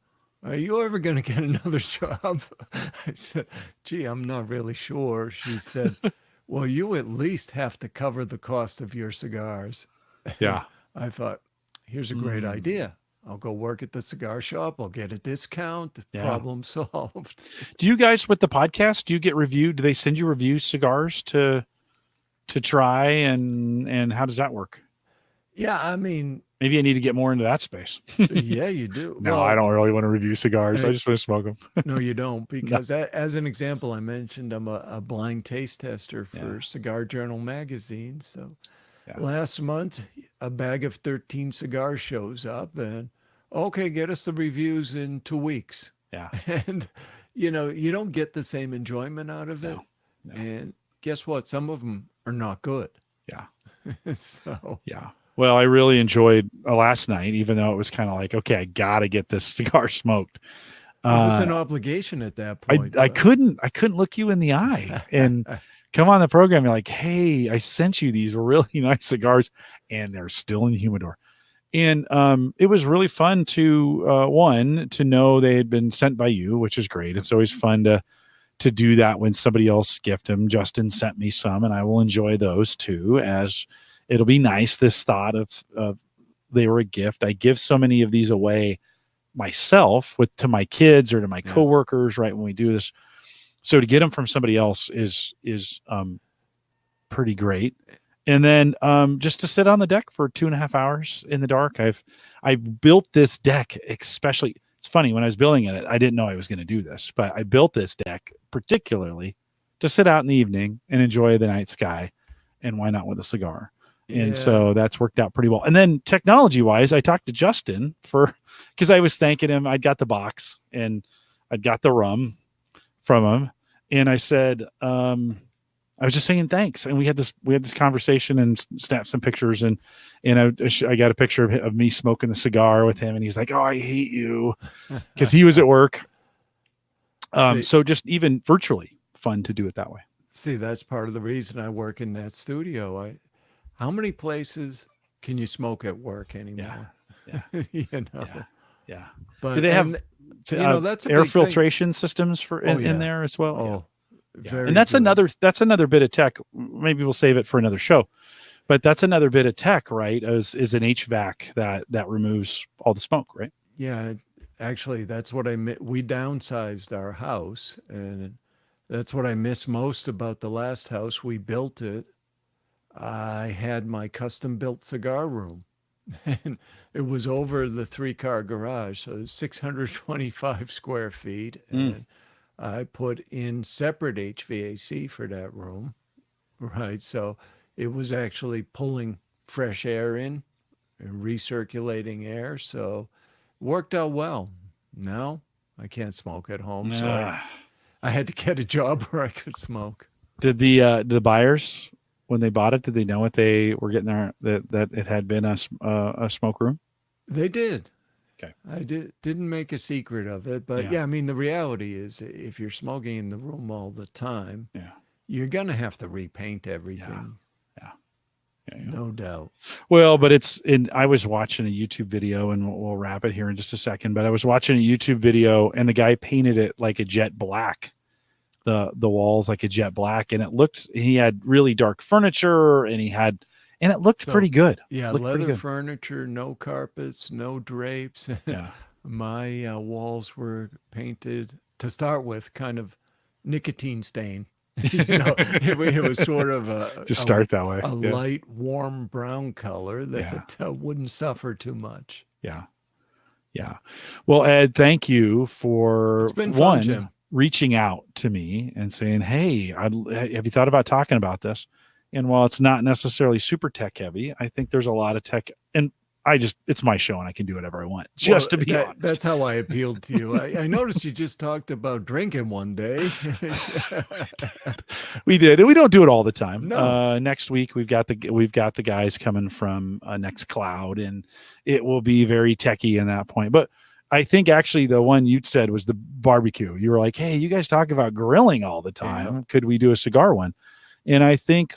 Are you ever going to get another job? I said, gee, I'm not really sure. She said, well, you at least have to cover the cost of your cigars. And Yeah. I thought, here's a great Mm. idea. I'll go work at the cigar shop. I'll get a discount. Yeah. Problem solved. Do you guys with the podcast, do you get reviewed? Do they send you review cigars to try and how does that work? Yeah, I mean, Maybe I need to get more into that space. yeah, you do. No, I Well, don't really want to review cigars. I uh, just want to smoke them. no, you don't, No. because as an example, I mentioned I'm a blind taste tester Yeah. for Cigar Journal magazine. So Yeah. last month, a bag of 13 cigars shows up, and okay, get us the reviews in 2 weeks. Yeah. And, you don't get the same enjoyment out of No. it. No. And guess what? Some of them are not good. Yeah. So, Yeah. Well, I really enjoyed last night, even though it was kind of like, okay, I got to get this cigar smoked. it was Uh, an obligation at that I point, I but couldn't I couldn't look you in the eye and come on the program. You're like, hey, I sent you these really nice cigars, and they're still in the humidor. And it was really fun to one to know they had been sent by you, which is great. It's always fun to do that when somebody else gift them. Justin sent me some, and I will enjoy those too. As it'll be nice. This thought of they were a gift. I give so many of these away myself to my kids or to my yeah. coworkers right when we do this. So to get them from somebody else is pretty great. And then just to sit on the deck for 2.5 hours in the dark. I built this deck especially. It's funny, when I was building it, I didn't know I was going to do this, but I built this deck particularly to sit out in the evening and enjoy the night sky, and why not with a cigar? And Yeah. so that's worked out pretty well. And then technology wise, I talked to Justin because I was thanking him. I'd got the box and I'd got the rum from him. And I said, I was just saying thanks, and we had this conversation and snapped some pictures, and I got a picture of me smoking the cigar with him, and he's like, "Oh, I hate you," because he was at work. So just even virtually, fun to do it that way. See, that's part of the reason I work in that studio. How many places can you smoke at work anymore? Yeah. You know. Yeah. Yeah. But Do they have that's a air big thing. filtration systems for in there as well? Oh, yeah. very And that's good. another bit of tech. Maybe we'll save it for another show. But that's another bit of tech, right? Is an HVAC that removes all the smoke, right? Yeah, actually, that's what we downsized our house, and that's what I miss most about the last house. We built it. I had my custom built cigar room, and it was over the 3-car garage, so 625 square feet. And I put in separate HVAC for that room, right? So it was actually pulling fresh air in and recirculating air. So it worked out well. Now I can't smoke at home, so I had to get a job where I could smoke. Did the buyers, when they bought it, did they know what they were getting there, that it had been a smoke room? They did. Okay. I didn't make a secret of it, but yeah, I mean the reality is if you're smoking in the room all the time, you're gonna have to repaint everything. Yeah. No doubt. Well, but I was watching a YouTube video, and we'll wrap it here in just a second, but I was watching a YouTube video, and the guy painted it like a jet black, the walls like a jet black, and he had really dark furniture, and it looked pretty good. Yeah, leather furniture, no carpets, no drapes. Yeah. My walls were painted to start with kind of nicotine stain. It was sort of that way. A light, warm brown color that wouldn't suffer too much. Yeah. Yeah. Well, Ed, thank you for it's been fun, Jim. Reaching out to me and saying, "Hey, have you thought about talking about this?" And while it's not necessarily super tech heavy, I think there's a lot of tech, and it's my show and I can do whatever I want, to be honest. That's how I appealed to you. I noticed you just talked about drinking one day. We did. And we don't do it all the time. No. Next week we've got the guys coming from Nextcloud, and it will be very techy in that point. But I think actually the one you said was the barbecue. You were like, "Hey, you guys talk about grilling all the time. Yeah. Could we do a cigar one?" And I think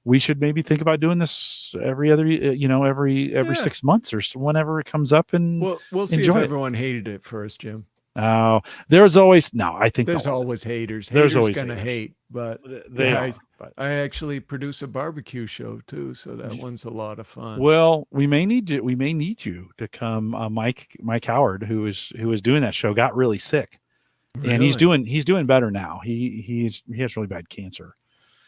we should maybe think about doing this every 6 months or so, whenever it comes up. And we'll see if everyone hated it first, Jim. Oh, there's always I think there's always haters. There's always gonna hate, but I actually produce a barbecue show too, so that one's a lot of fun. Well, we may need you to come. Mike Howard, who is doing that show, got really sick, and he's doing better now. He has really bad cancer.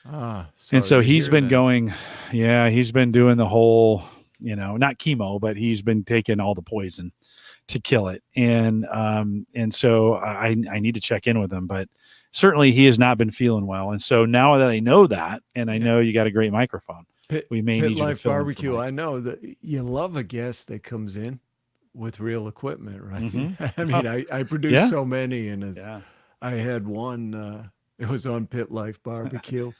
And so he's been going, he's been doing the whole, not chemo, but he's been taking all the poison to kill it. And so I need to check in with him, but certainly he has not been feeling well. And so now that I know that, and I know you got a great microphone, we may need you to fill barbecue. I know that you love a guest that comes in with real equipment, right? Mm-hmm. I mean, I produce so many, and I had one, it was on Pit Life Barbecue.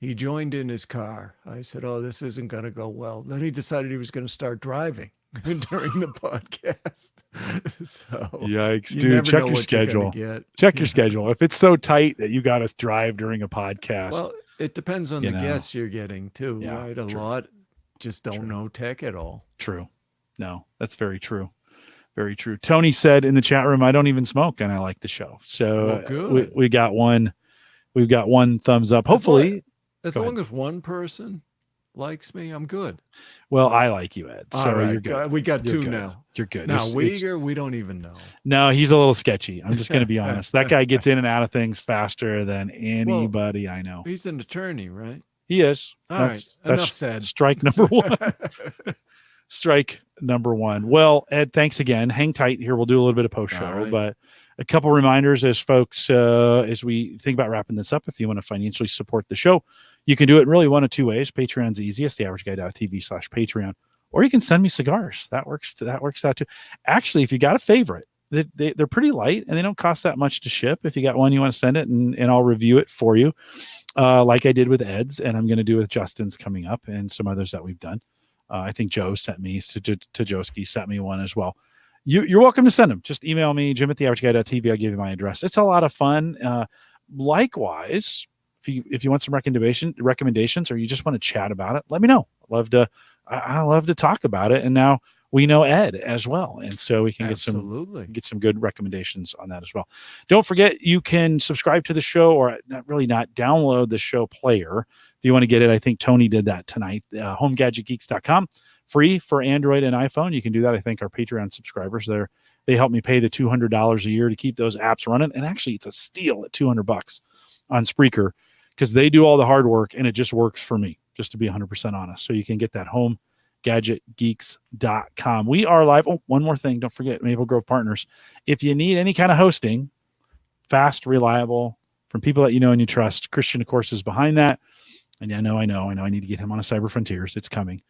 He joined in his car. I said, "Oh, this isn't going to go well." Then he decided he was going to start driving during the podcast. So yikes, dude! Check your schedule. Check your schedule. If it's so tight that you got to drive during a podcast, well, it depends on the guests you're getting too, right? A lot just don't know tech at all. True. No, that's very true. Very true. Tony said in the chat room, "I don't even smoke, and I like the show." So good. We got one. We've got one thumbs up. Hopefully. As long as one person likes me, I'm good. Well, I like you, Ed. So all right, you're good. We got two now. You're good. Now, Uyghur, we don't even know. No, he's a little sketchy. I'm just going to be honest. That guy gets in and out of things faster than anybody I know. He's an attorney, right? He is. All right. Enough said. Strike number one. Strike number one. Well, Ed, thanks again. Hang tight here. We'll do a little bit of post show, but a couple reminders as folks, as we think about wrapping this up. If you want to financially support the show, you can do it in really one of two ways. Patreon's the easiest, theaverageguy.tv/Patreon, or you can send me cigars. That works out too. Actually, if you got a favorite they're pretty light and they don't cost that much to ship. If you got one, you want to send it, and I'll review it for you, like I did with Ed's, and I'm going to do with Justin's coming up, and some others that we've done. I think Joe sent me to Joski sent me one as well. You're welcome to send them. Just email me, jim@theaverageguy.tv. I'll give you my address. It's a lot of fun. Likewise, if you want some recommendations, or you just want to chat about it, let me know. I love to talk about it. And now we know Ed as well, and so we can get some good recommendations on that as well. Don't forget, you can subscribe to the show, or not download the show player if you want to get it. I think Tony did that tonight. HomeGadgetGeeks.com, free for Android and iPhone. You can do that. I think our Patreon subscribers they help me pay the $200 a year to keep those apps running, and actually it's a steal at $200 on Spreaker, because they do all the hard work and it just works for me, just to be 100% honest. So you can get that HomeGadgetGeeks.com. We are live. Oh, one more thing. Don't forget, Maple Grove Partners. If you need any kind of hosting, fast, reliable, from people that you know and you trust, Christian, of course, is behind that. And I know. I need to get him on a Cyber Frontiers. It's coming.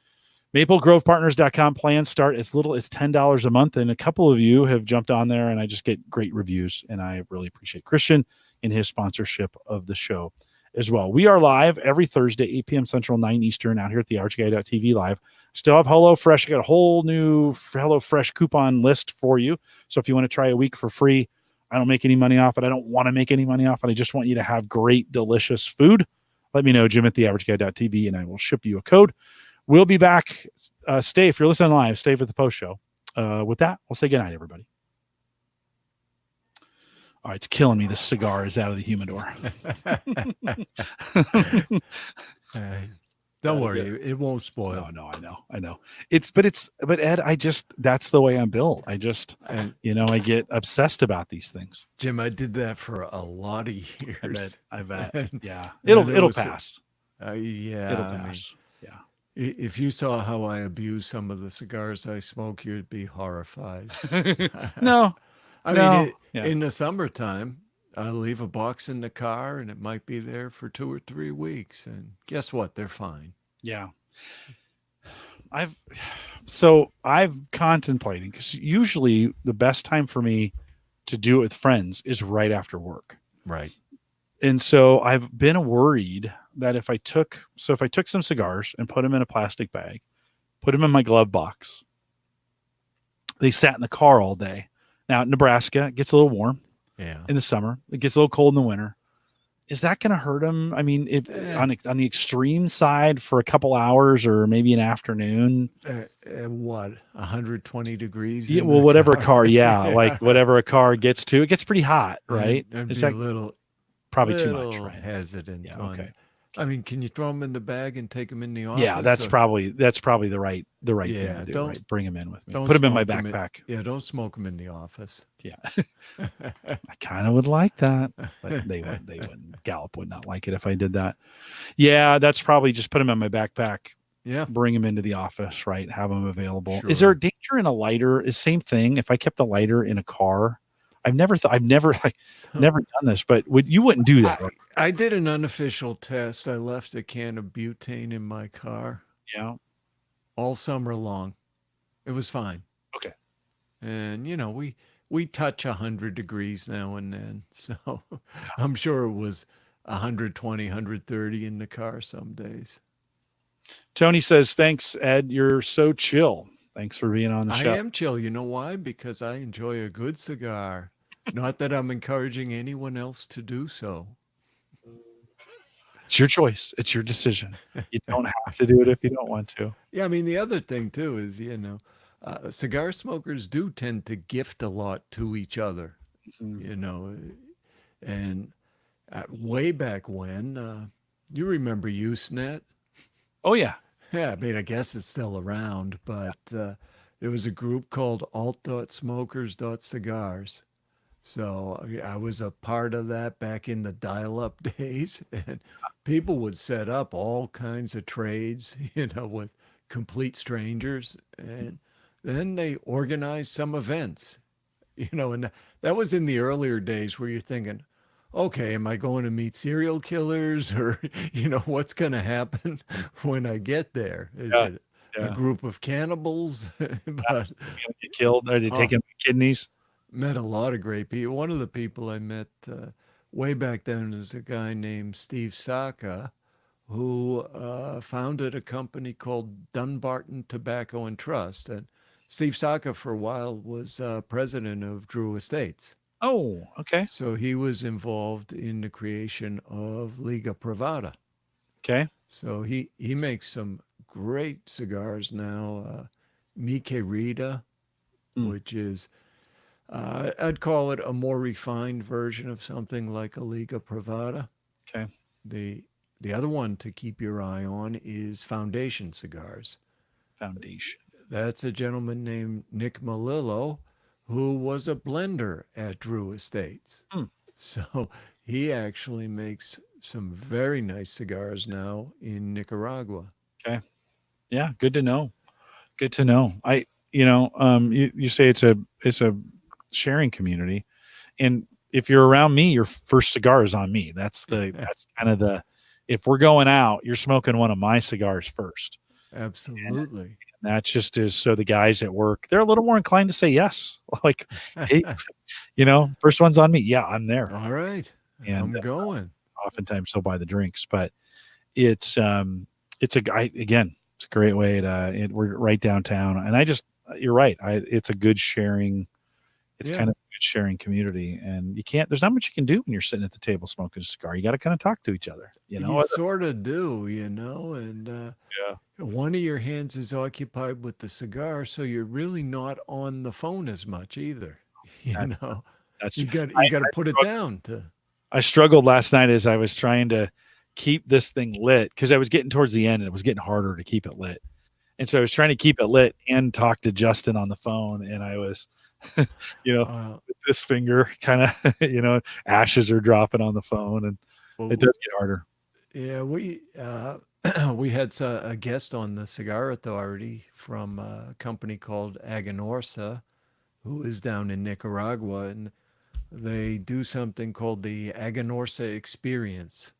MapleGrovePartners.com. Plans start as little as $10 a month. And a couple of you have jumped on there, and I just get great reviews. And I really appreciate Christian in his sponsorship of the show as well. We are live every Thursday, 8 p.m. Central, 9 Eastern, out here at the HGG419 live. Still have HelloFresh. I got a whole new HelloFresh coupon list for you. So if you want to try a week for free, I don't make any money off it. I don't want to make any money off it. I just want you to have great, delicious food. Let me know, jim@theaverageguy.tv, and I will ship you a code. We'll be back. Stay, if you're listening live, stay for the post show. With that, we'll say goodnight, everybody. All right, it's killing me. The cigar is out of the humidor. Don't worry, it won't spoil. No, I know. But Ed, that's the way I'm built. I get obsessed about these things. Jim, I did that for a lot of years. I bet. Yeah, it'll pass. Yeah, it'll pass. Yeah. If you saw how I abuse some of the cigars I smoke, you'd be horrified. No. I mean, in the summertime, I leave a box in the car and it might be there for 2 or 3 weeks. And guess what? They're fine. Yeah. I've contemplating, because usually the best time for me to do it with friends is right after work. Right. And so I've been worried that if I took some cigars and put them in a plastic bag, put them in my glove box, they sat in the car all day. Now, Nebraska, it gets a little warm in the summer. It gets a little cold in the winter. Is that going to hurt them? I mean, on the extreme side for a couple hours or maybe an afternoon. What, 120 degrees? Yeah, well, whatever car, like whatever a car gets to, it gets pretty hot, right? It's like a little, probably too much, right? Hesitant. Yeah, okay. I mean, can you throw them in the bag and take them in the office? Yeah, that's probably the right thing to do. Right? Bring them in with me. Put them in my backpack. Don't smoke them in the office. Yeah, I kind of would like that, but they wouldn't. Gallup would not like it if I did that. Yeah, that's probably just put them in my backpack. Yeah, bring them into the office. Right, have them available. Sure. Is there a danger in a lighter? Is same thing. If I kept a lighter in a car. I've never done this, but you wouldn't do that. Right? I did an unofficial test. I left a can of butane in my car. Yeah. All summer long. It was fine. Okay. And we touch 100 degrees now and then. So I'm sure it was 120, 130 in the car some days. Tony says, thanks, Ed. You're so chill. Thanks for being on the show. I am chill. You know why? Because I enjoy a good cigar. Not that I'm encouraging anyone else to do so. It's your choice. It's your decision. You don't have to do it if you don't want to. Yeah, I mean, the other thing, too, is, cigar smokers do tend to gift a lot to each other, and way back when, you remember Usenet? Oh, yeah. Yeah, I mean, I guess it's still around, but there was a group called alt.smokers.cigars. So I was a part of that back in the dial-up days, and people would set up all kinds of trades, with complete strangers, and then they organized some events, and that was in the earlier days where you're thinking, okay, am I going to meet serial killers, or, what's going to happen when I get there? Is it a group of cannibals? But get killed? Are they taking kidneys? met a lot of great people. One of the people I met way back then is a guy named Steve Saka, who founded a company called Dunbarton Tobacco and Trust. And Steve Saka, for a while, was president of Drew Estates. Oh, okay. So he was involved in the creation of Liga Privada. Okay. So he makes some great cigars now. Mike Rita, Mm, which is, I'd call it a more refined version of something like a Liga Privada. okay. The the other one to keep your eye on is Foundation Cigars. Foundation. That's a gentleman named Nick Malillo, who was a blender at Drew Estates. Hmm. So he actually makes some very nice cigars now in Nicaragua. Okay. Yeah. Good to know. Good to know. You say it's a sharing community, and if you're around me, your first cigar is on me. That's kind of the if we're going out, you're smoking one of my cigars first. And Absolutely. that just is so the guys at work, they're a little more inclined to say yes. Like, hey, first one's on me. Yeah, I'm there. All right. And I'm going. oftentimes they'll buy the drinks, but it's it's a guy again, it's a great way we're right downtown. And you're right. It's a good sharing. It's Yeah. kind of a good sharing community, and there's not much you can do when you're sitting at the table smoking a cigar. You got to kind of talk to each other, You sort of do, and Yeah, one of your hands is occupied with the cigar, so you're really not on the phone as much either. You that's know, that's you true. got I, you got to I put it struggled. down to. I struggled last night as I was trying to keep this thing lit because I was getting towards the end and it was getting harder to keep it lit. And so I was trying to keep it lit and talk to Justin on the phone, and I was, you know, Uh, with this finger kind of, ashes are dropping on the phone, and it well, does get harder. yeah, we had a guest on the Cigar Authority from a company called Aganorsa, who is down in Nicaragua, and they do something called the Aganorsa Experience.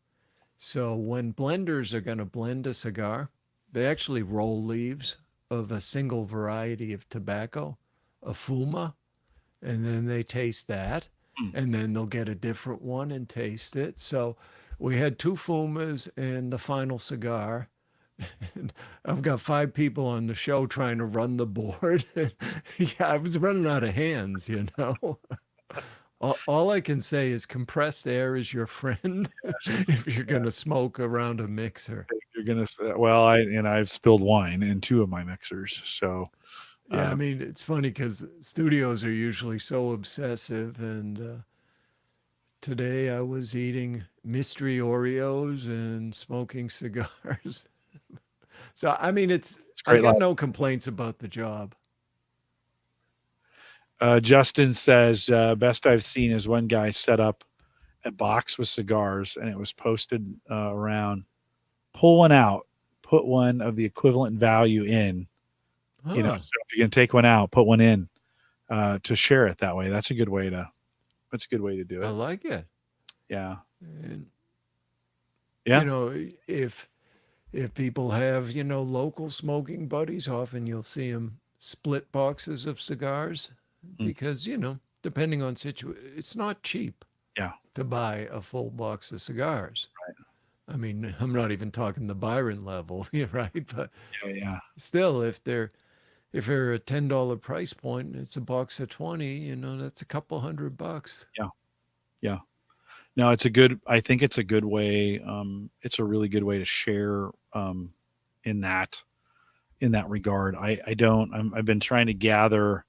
So when blenders are going to blend a cigar, they actually roll leaves of a single variety of tobacco, a fuma, and then they taste that, Mm. and then they'll get a different one and taste it. So we had two fumas and the final cigar. And I've got five people on the show trying to run the board. Yeah, I was running out of hands, you know. All I can say is compressed air is your friend if you're going to smoke around a mixer. You're gonna say, well, I've spilled wine in two of my mixers, so Yeah, uh, I mean, it's funny because studios are usually so obsessive. And today I was eating mystery Oreos and smoking cigars. So, I mean, it's I great life. got no complaints about the job. Justin says best I've seen is one guy set up a box with cigars, and it was posted around. Pull one out, put one of the equivalent value in. Huh. So if you're gonna take one out, put one in to share it that way. That's a good way to do I it. like it. Yeah, And, yeah. if people have, local smoking buddies, often you'll see them split boxes of cigars Mm, because, depending on it's not cheap yeah, to buy a full box of cigars. I mean, I'm not even talking the Byron level, yeah, right? But yeah, yeah, still, if they're a $10 price point and it's a box of 20, that's a couple $100. yeah, yeah. No, it's a good. I think it's a good way. It's a really good way to share in that regard. I don't. I've been trying to gather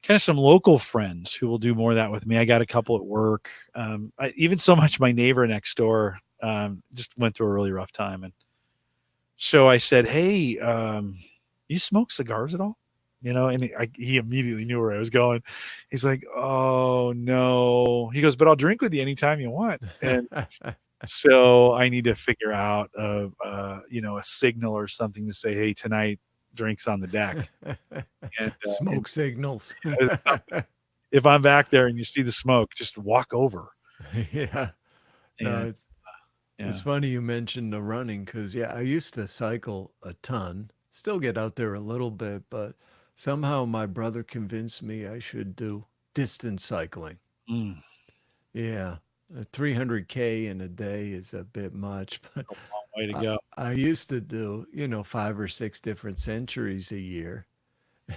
kind of some local friends who will do more of that with me. I got a couple at work. Even so much, my neighbor next door just went through a really rough time, and so I said, "Hey, you smoke cigars at all?" And he immediately knew where I was going. He's like, "Oh no," he goes, "But I'll drink with you anytime you want." And so I need to figure out a signal or something to say, "Hey, tonight drinks on the deck." And Smoke signals. if I'm back there and you see the smoke, just walk over. Yeah. No, And it's yeah, funny you mentioned the running because, yeah, I used to cycle a ton, still get out there a little bit, but somehow my brother convinced me I should do distance cycling. Mm, Yeah, 300K in a day is a bit much, but long way to I, go. I used to do, 5 or 6 different centuries a year.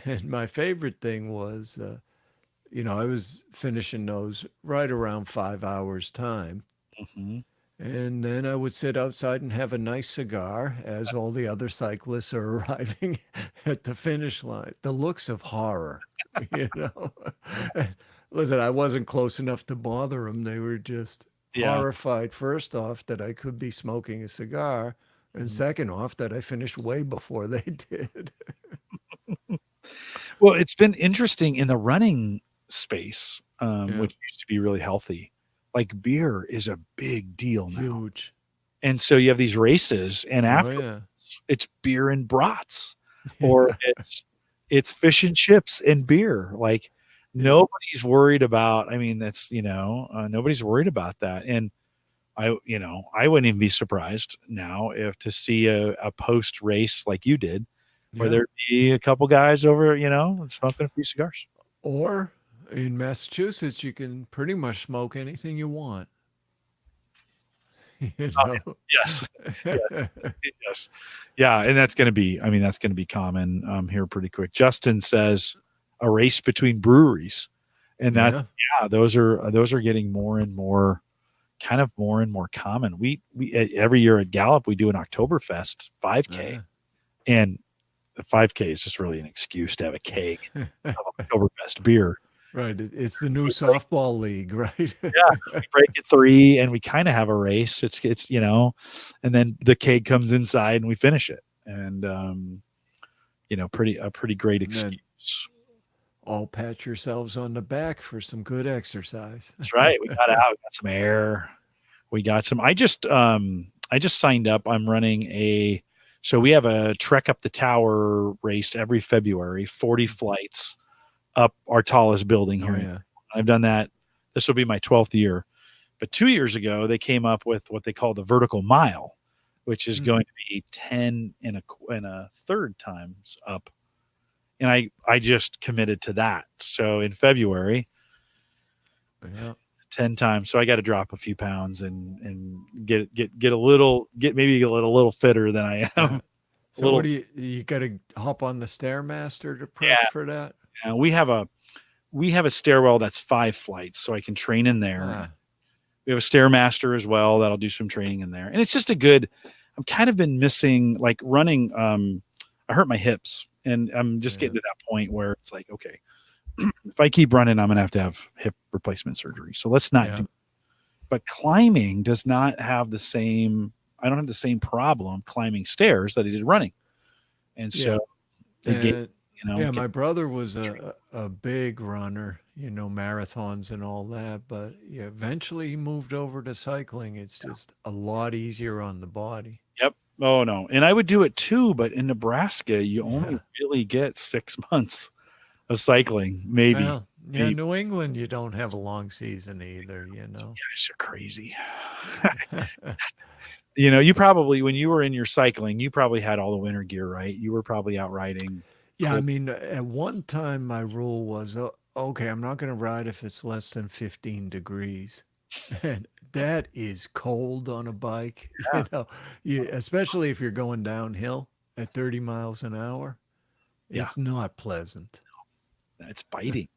And my favorite thing was, I was finishing those right around 5 hours time. Hmm. And then I would sit outside and have a nice cigar as all the other cyclists are arriving at the finish line. The looks of horror, you know. Listen, I wasn't close enough to bother them. They were just Yeah. horrified, first off, that I could be smoking a cigar, and Mhm. second off, that I finished way before they did. Well, it's been interesting in the running space, Yeah, which used to be really healthy. Like beer is a big deal now. huge. And so you have these races, and Oh, afterwards yeah. it's beer and brats, or Yeah. it's fish and chips and beer. Like Yeah. nobody's worried about. I mean, that's nobody's worried about that. And I wouldn't even be surprised now if to see a post race like you did, where Yeah. there'd be a couple guys over, smoking a few cigars. Or in Massachusetts, you can pretty much smoke anything you want, you Oh, know? yes, yes, yes, yeah, and that's going to be. I mean, that's going to be common here pretty quick. Justin says a race between breweries, and that's Yeah. yeah, those are getting more and more kind of more and more common. Every year at Gallup we do an Oktoberfest 5K, Yeah. and the 5K is just really an excuse to have a keg of Oktoberfest beer. Right. It's the new We break, softball league, right? yeah, we break at 3, and we kind of have a race. It's and then the keg comes inside, and we finish it, and pretty great And then excuse. all pat yourselves on the back for some good exercise. That's right. We got out, got some air. We got some. I just signed up. I'm running so we have a Trek Up the Tower race every February, 40 flights up our tallest building Oh, here. yeah. I've done that. This will be my 12th year. But 2 years ago, they came up with what they call the vertical mile, which is Mm. going to be 10 and a third times up. And I just committed to that. So in February, Yeah. 10 times. So I got to drop a few pounds and get a little maybe get a little fitter than I am. Yeah. A So what little do you got to hop on the Stairmaster to prep yeah. for that? We have a stairwell that's 5 flights, so I can train in there. Ah, We have a stairmaster as well that'll do some training in there, and it's just a good. I'm kind of been missing like running. I hurt my hips, and I'm just yeah. getting to that point where it's like, okay, if I keep running, I'm gonna have hip replacement surgery. So let's not Yeah. do. But climbing does not have the same. I don't have the same problem climbing stairs that I did running, and Yeah. so they get And yeah, get my brother was training. a big runner, marathons and all that, but yeah, eventually he moved over to cycling. It's just a lot easier on the body. Yep. Oh no, and I would do it too, but in Nebraska, you only Yeah. really get 6 months of cycling, maybe. Well, yeah, Maybe. New England, you don't have a long season either. You guys are crazy. You probably when you were in your cycling, you probably had all the winter gear, right? You were probably out riding Yeah, I cold. mean, at one time my rule was, okay, I'm not going to ride if it's less than 15 degrees. And that is cold on a bike, Yeah, especially if you're going downhill at 30 miles an hour. yeah, It's not pleasant. it's biting.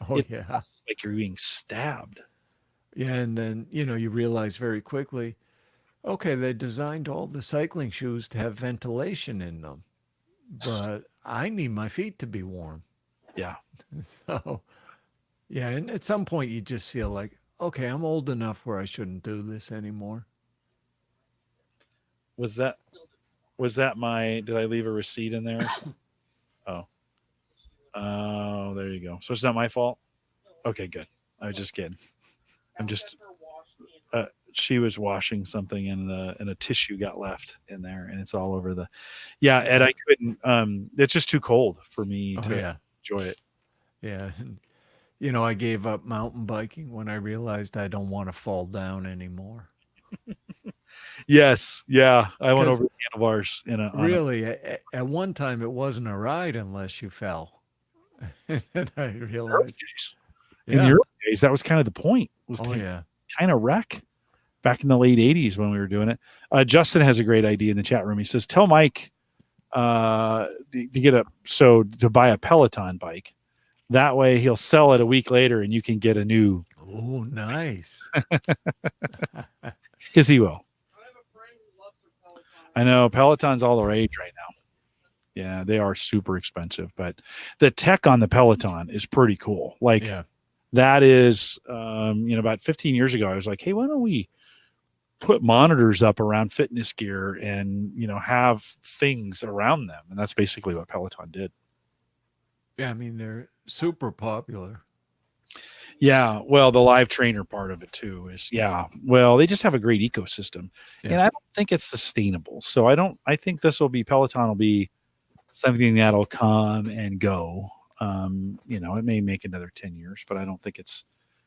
Oh, It yeah. feels like you're being stabbed. Yeah. And then, you realize very quickly, okay, they designed all the cycling shoes to have ventilation in them, but I need my feet to be warm. Yeah. So, yeah. And at some point, you just feel like, okay, I'm old enough where I shouldn't do this anymore. Was that my did I leave a receipt in there? Oh. Oh, there you go. So it's not my fault? Okay, good. I was just kidding. I'm just she was washing something and a tissue got left in there and it's all over the yeah, Ed, Yeah. I couldn't it's just too cold for me Oh, to yeah. enjoy it. Yeah. And, I gave up mountain biking when I realized I don't want to fall down anymore. Yes, yeah. I went Because over the handlebars on a really, at one time, it wasn't a ride unless you fell. And then I early realized, days. In the Yeah. early days, that was kind of the point. Was Oh, to yeah. kind of wreck back in the late '80s when we were doing it. Justin has a great idea in the chat room. He says, "Tell Mike to buy a Peloton bike. That way, he'll sell it a week later, and you can get a new." Oh, nice. Because he will. I know Peloton's all the rage right now. Yeah, they are super expensive, but the tech on the Peloton is pretty cool. Like Yeah. that is, about 15 years ago, I was like, hey, why don't we put monitors up around fitness gear and, have things around them? And that's basically what Peloton did. Yeah. I mean, they're super popular. Yeah, well, the live trainer part of it too is well, they just have a great ecosystem. Yeah. And I don't think it's sustainable. So I think this will be Peloton will be something that'll come and go. It may make another 10 years, but I don't think it's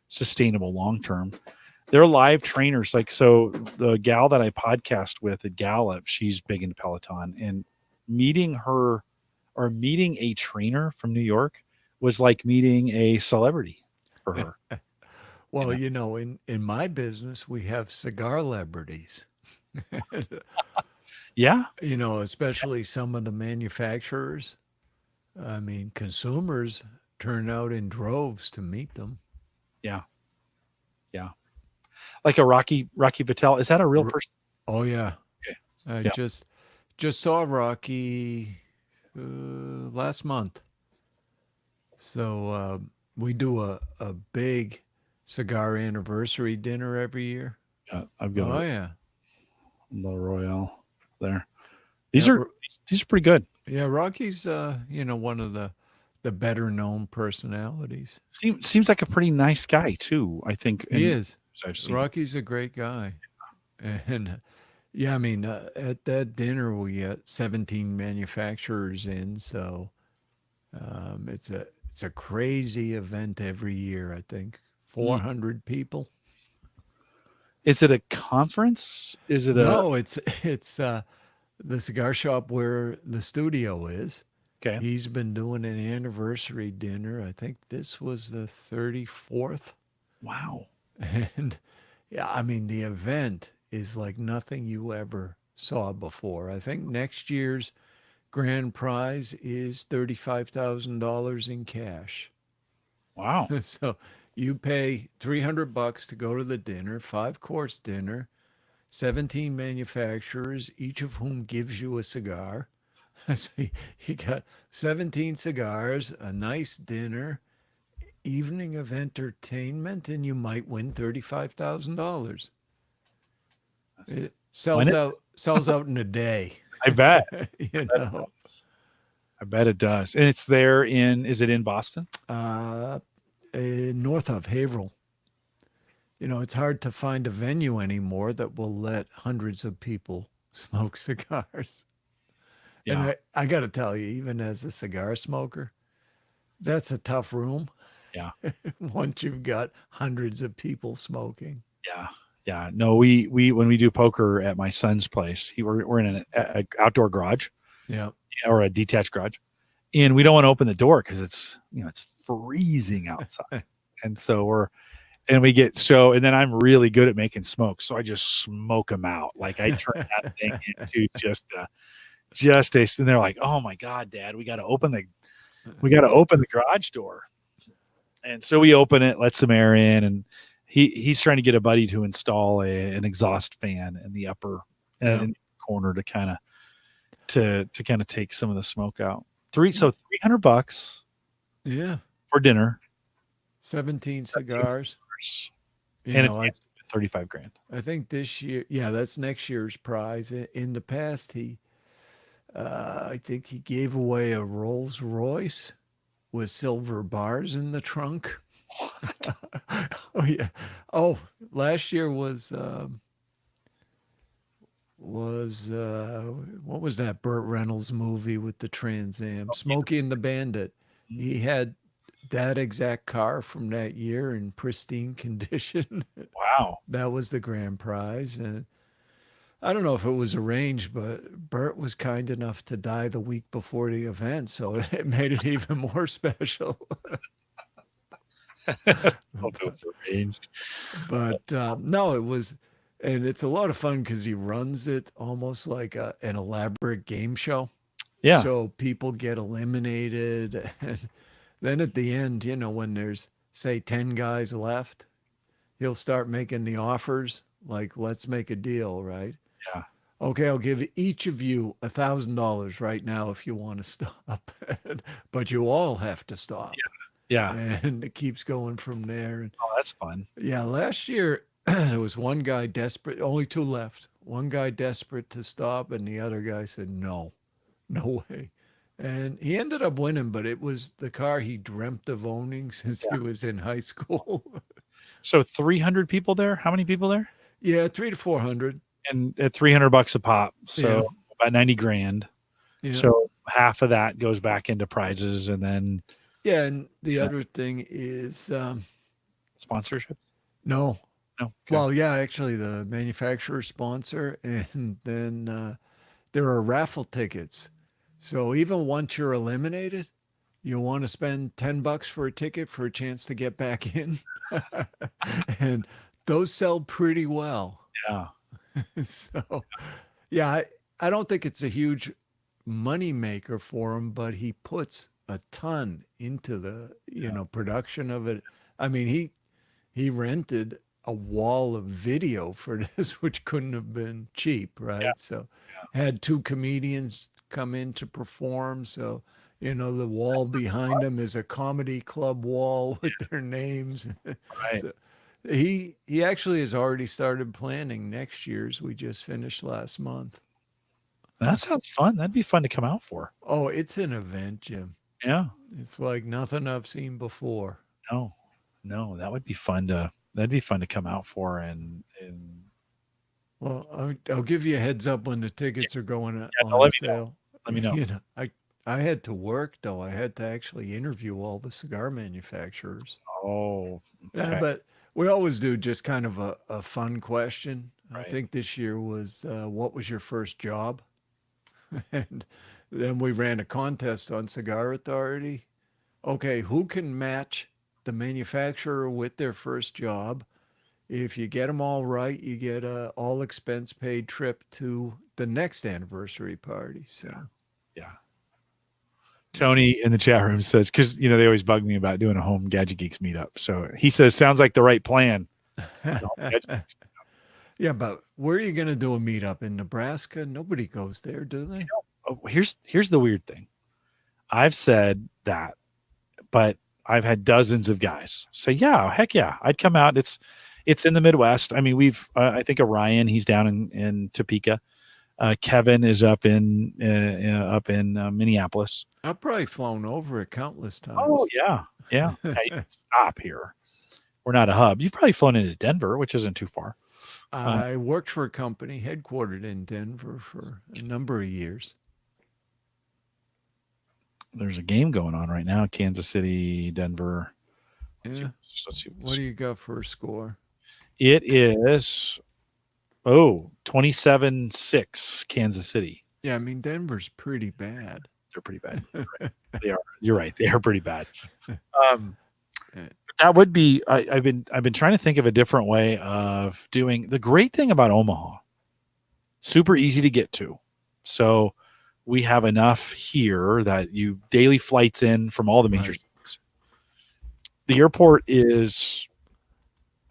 sustainable long term. They're live trainers. Like, so the gal that I podcast with at Gallup, she's big into Peloton, and meeting her or meeting a trainer from New York was like meeting a celebrity for her. Well, in my business, we have cigar celebrities. Yeah. Especially some of the manufacturers. I mean, consumers turn out in droves to meet them. Yeah. Yeah. Like a Rocky Patel. Is that a real R- person? Oh yeah, Okay. I Yeah. just saw Rocky last month. So we do a big cigar anniversary dinner every year. I've got Oh a yeah, La Royale there. yeah, These are these are pretty good. yeah. Rocky's one of the better known personalities. Seems like a pretty nice guy too, I think, He and is. I've seen him. Rocky's a great guy, and yeah, I mean, at that dinner we got 17 manufacturers in, so it's a crazy event every year. I think Mm. 400 people. Is it a conference? Is it a No, it's the cigar shop where the studio is. okay? He's been doing an anniversary dinner. I think this was the 34th. Wow. And yeah, I mean, the event is like nothing you ever saw before. I think next year's grand prize is $35,000 in cash. Wow. So you pay $300 to go to the dinner, 5-course dinner, 17 manufacturers, each of whom gives you a cigar. So you got 17 cigars, a nice dinner, evening of entertainment, and you might win $35,000. It When sells out in a day. I bet. you I know. bet it does. And it's there is it in Boston? Uh, North of Haverhill. It's hard to find a venue anymore that will let hundreds of people smoke cigars. And Yeah. I got to tell you, even as a cigar smoker, that's a tough room Yeah. once you've got hundreds of people smoking. Yeah. Yeah. No, we when we do poker at my son's place, we're in an outdoor garage Yeah. or a detached garage, and we don't want to open the door because it's freezing outside, and so we get and then I'm really good at making smoke, so I just smoke them out. Like I turn that thing into and they're like, oh my god, Dad, we got to open the garage door. And so we open it, let some air in, and he's trying to get a buddy to install an exhaust fan in the upper Yeah. in the corner to kind of take some of the smoke out. $300 Yeah. for dinner, 17 cigars. You and know, it's 35 grand. I think this year, yeah, that's next year's prize. In the past, I think he gave away a Rolls Royce with silver bars in the trunk. Oh yeah. Oh, last year was what was that Burt Reynolds movie with the Trans Am? Smokey and the Bandit. He had that exact car from that year in pristine condition. Wow. That was the grand prize. And I don't know if it was arranged, but Bert was kind enough to die the week before the event, so it made it even more special. Hope it was arranged. But no, it was, and it's a lot of fun because he runs it almost like an elaborate game show. Yeah. So people get eliminated. And then at the end, when there's, say, 10 guys left, he'll start making the offers like, let's make a deal, right? Yeah. Okay, I'll give each of you $1,000 right now if you want to stop, but you all have to stop. Yeah. And it keeps going from there. And Oh, that's fun. yeah, last year there was one guy desperate, only two left. One guy desperate to stop, and the other guy said, no, no way. And he ended up winning, but it was the car he dreamt of owning since he was in high school. So 300 people there. How many people there? Yeah, 300 to 400. And at $300 a pop, so Yeah. about 90 grand. Yeah. So half of that goes back into prizes, and then Yeah, and the Yeah. other thing is sponsorships. no. No. Okay. Well, yeah, actually, the manufacturer sponsor, and then there are raffle tickets. So even once you're eliminated, you want to spend $10 for a ticket for a chance to get back in, and those sell pretty well. Yeah. So, yeah, I don't think it's a huge money maker for him, but he puts a ton into the production of it. I mean, he rented a wall of video for this, which couldn't have been cheap, right? Yeah. So, had two comedians come in to perform. So, the wall behind him is a comedy club wall with their names. Right. So, he actually has already started planning next year's. We just finished last month. That sounds fun. That'd be fun to come out for. Oh, it's an event, Jim. Yeah. It's like nothing I've seen before. No, that would be fun to. That'd be fun to come out for, and Well, I'll give you a heads up when the tickets are going no, on let me know. sale. Let me know. I had to work though. I had to actually interview all the cigar manufacturers. Oh, Yeah, okay. but we always do just kind of a fun question. I Right. think this year was what was your first job? And then we ran a contest on Cigar Authority. Okay, who can match the manufacturer with their first job? If you get them all right, you get a all expense paid trip to the next anniversary party. So Yeah. Tony in the chat room says, because they always bug me about doing a Home Gadget Geeks meetup. So he says, sounds like the right plan. yeah, but where are you going to do a meetup in Nebraska? Nobody goes there, do they? Oh, here's the weird thing. I've said that, but I've had dozens of guys say, "Yeah, heck yeah, I'd come out." It's in the Midwest. I mean, we've I think Orion, he's down in Topeka. Kevin is up in Minneapolis. I've probably flown over it countless times. Oh yeah. You can stop here. We're not a hub. You've probably flown into Denver, which isn't too far. I worked for a company headquartered in Denver for a number of years. There's a game going on right now. Kansas City, Denver. Yeah. Let's see. What do you got for a score? It is 27-6 Kansas City. Yeah, I mean Denver's pretty bad. They're pretty bad. They are. You're right. They are pretty bad. That would be. I've been trying to think of a different way of doing. The great thing about Omaha, super easy to get to. So we have enough here that you daily flights in from all the major cities. The airport is,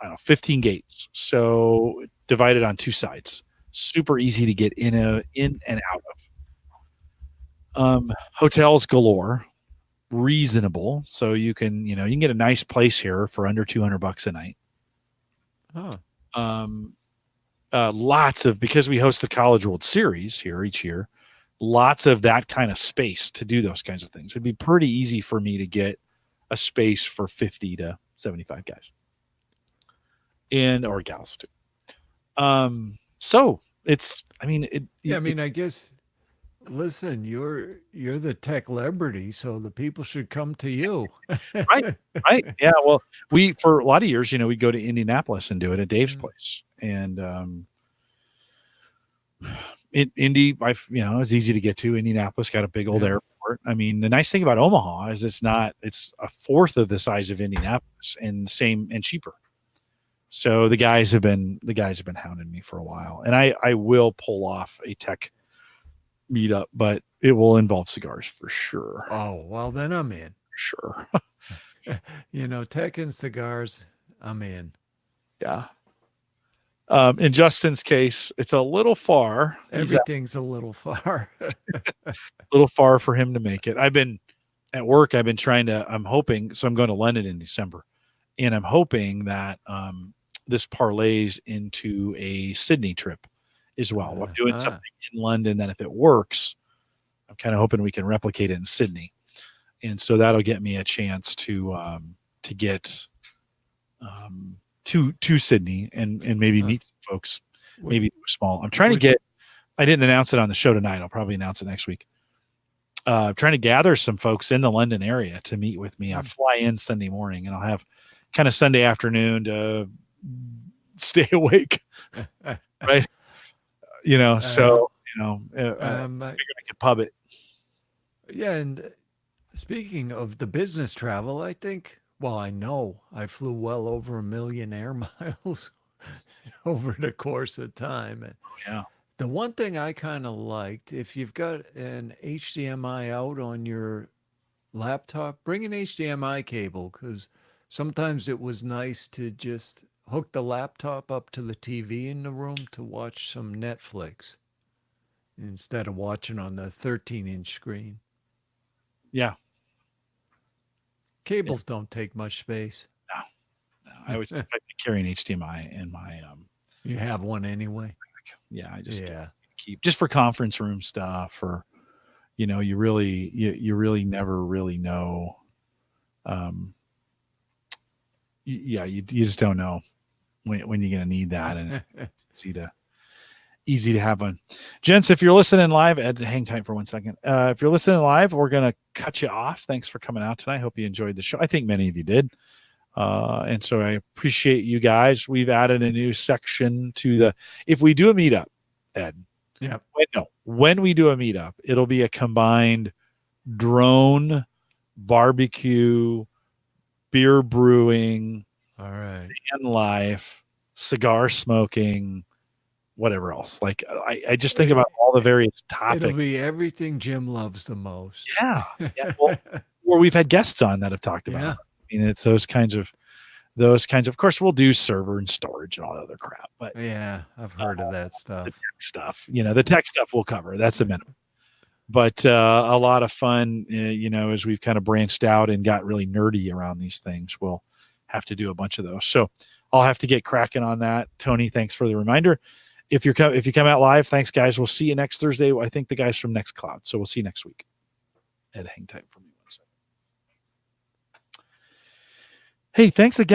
I don't know, 15 gates. So divided on two sides. Super easy to get in and out of. Hotels galore, reasonable. So you can get a nice place here for under $200 a night. Lots of, because we host the College World Series here each year, lots of that kind of space to do those kinds of things. It'd be pretty easy for me to get a space for 50 to 75 guys or gals too. So it's, I guess, listen, you're the tech celebrity, so the people should come to you. Right. Yeah. Well, for a lot of years, we'd go to Indianapolis and do it at Dave's place. And, in Indy, it was easy to get to. Indianapolis got a big old airport. short. I mean, the nice thing about Omaha is it's a fourth of the size of Indianapolis and cheaper. So the guys have been hounding me for a while, and I will pull off a tech meetup, but it will involve cigars for sure. Oh, well, then I'm in. Sure. Tech and cigars, I'm in. Yeah. In Justin's case, it's a little far. Everything's a little far. A little far for him to make it. I've been at work. I'm hoping. So I'm going to London in December, and I'm hoping that this parlays into a Sydney trip as well. I'm doing something in London that if it works, I'm kind of hoping we can replicate it in Sydney. And so that'll get me a chance to get to Sydney and maybe meet some folks, maybe small. I'm trying to get, I didn't announce it on the show tonight. I'll probably announce it next week. I'm trying to gather some folks in the London area to meet with me. I fly in Sunday morning and I'll have kind of Sunday afternoon to stay awake. Right. I figured I could pub it. Yeah. And speaking of the business travel, I know I flew well over 1 million air miles over the course of time. Yeah. The one thing I kind of liked, if you've got an HDMI out on your laptop, bring an HDMI cable, because sometimes it was nice to just hook the laptop up to the TV in the room to watch some Netflix instead of watching on the 13-inch screen. Yeah. Cables don't take much space. No. I always carry an HDMI in my You have one anyway. Yeah, I just keep just for conference room stuff, or you really never really know. You just don't know when you're gonna need that, and it's easy to have one. Gents, if you're listening live, Ed, hang tight for 1 second. If you're listening live, we're gonna cut you off. Thanks for coming out tonight. Hope you enjoyed the show. I think many of you did. And so I appreciate you guys. We've added a new section to if we do a meetup, Ed. Yeah. When we do a meetup, it'll be a combined drone, barbecue, beer brewing, all right, van life, cigar smoking, whatever else. Like I just think about all the various topics. It'll be everything Jim loves the most. Yeah. Well, or we've had guests on that have talked about it. I mean, it's those kinds of course we'll do server and storage and all that other crap, but yeah, I've heard of that stuff. The tech stuff we'll cover. That's a minimum. But a lot of fun, as we've kind of branched out and got really nerdy around these things, we'll have to do a bunch of those. So I'll have to get cracking on that. Tony, thanks for the reminder. If you come out live, thanks guys. We'll see you next Thursday. I think the guys from Nextcloud. So we'll see you next week. Ed, hang tight for me 1 second. Hey, thanks again.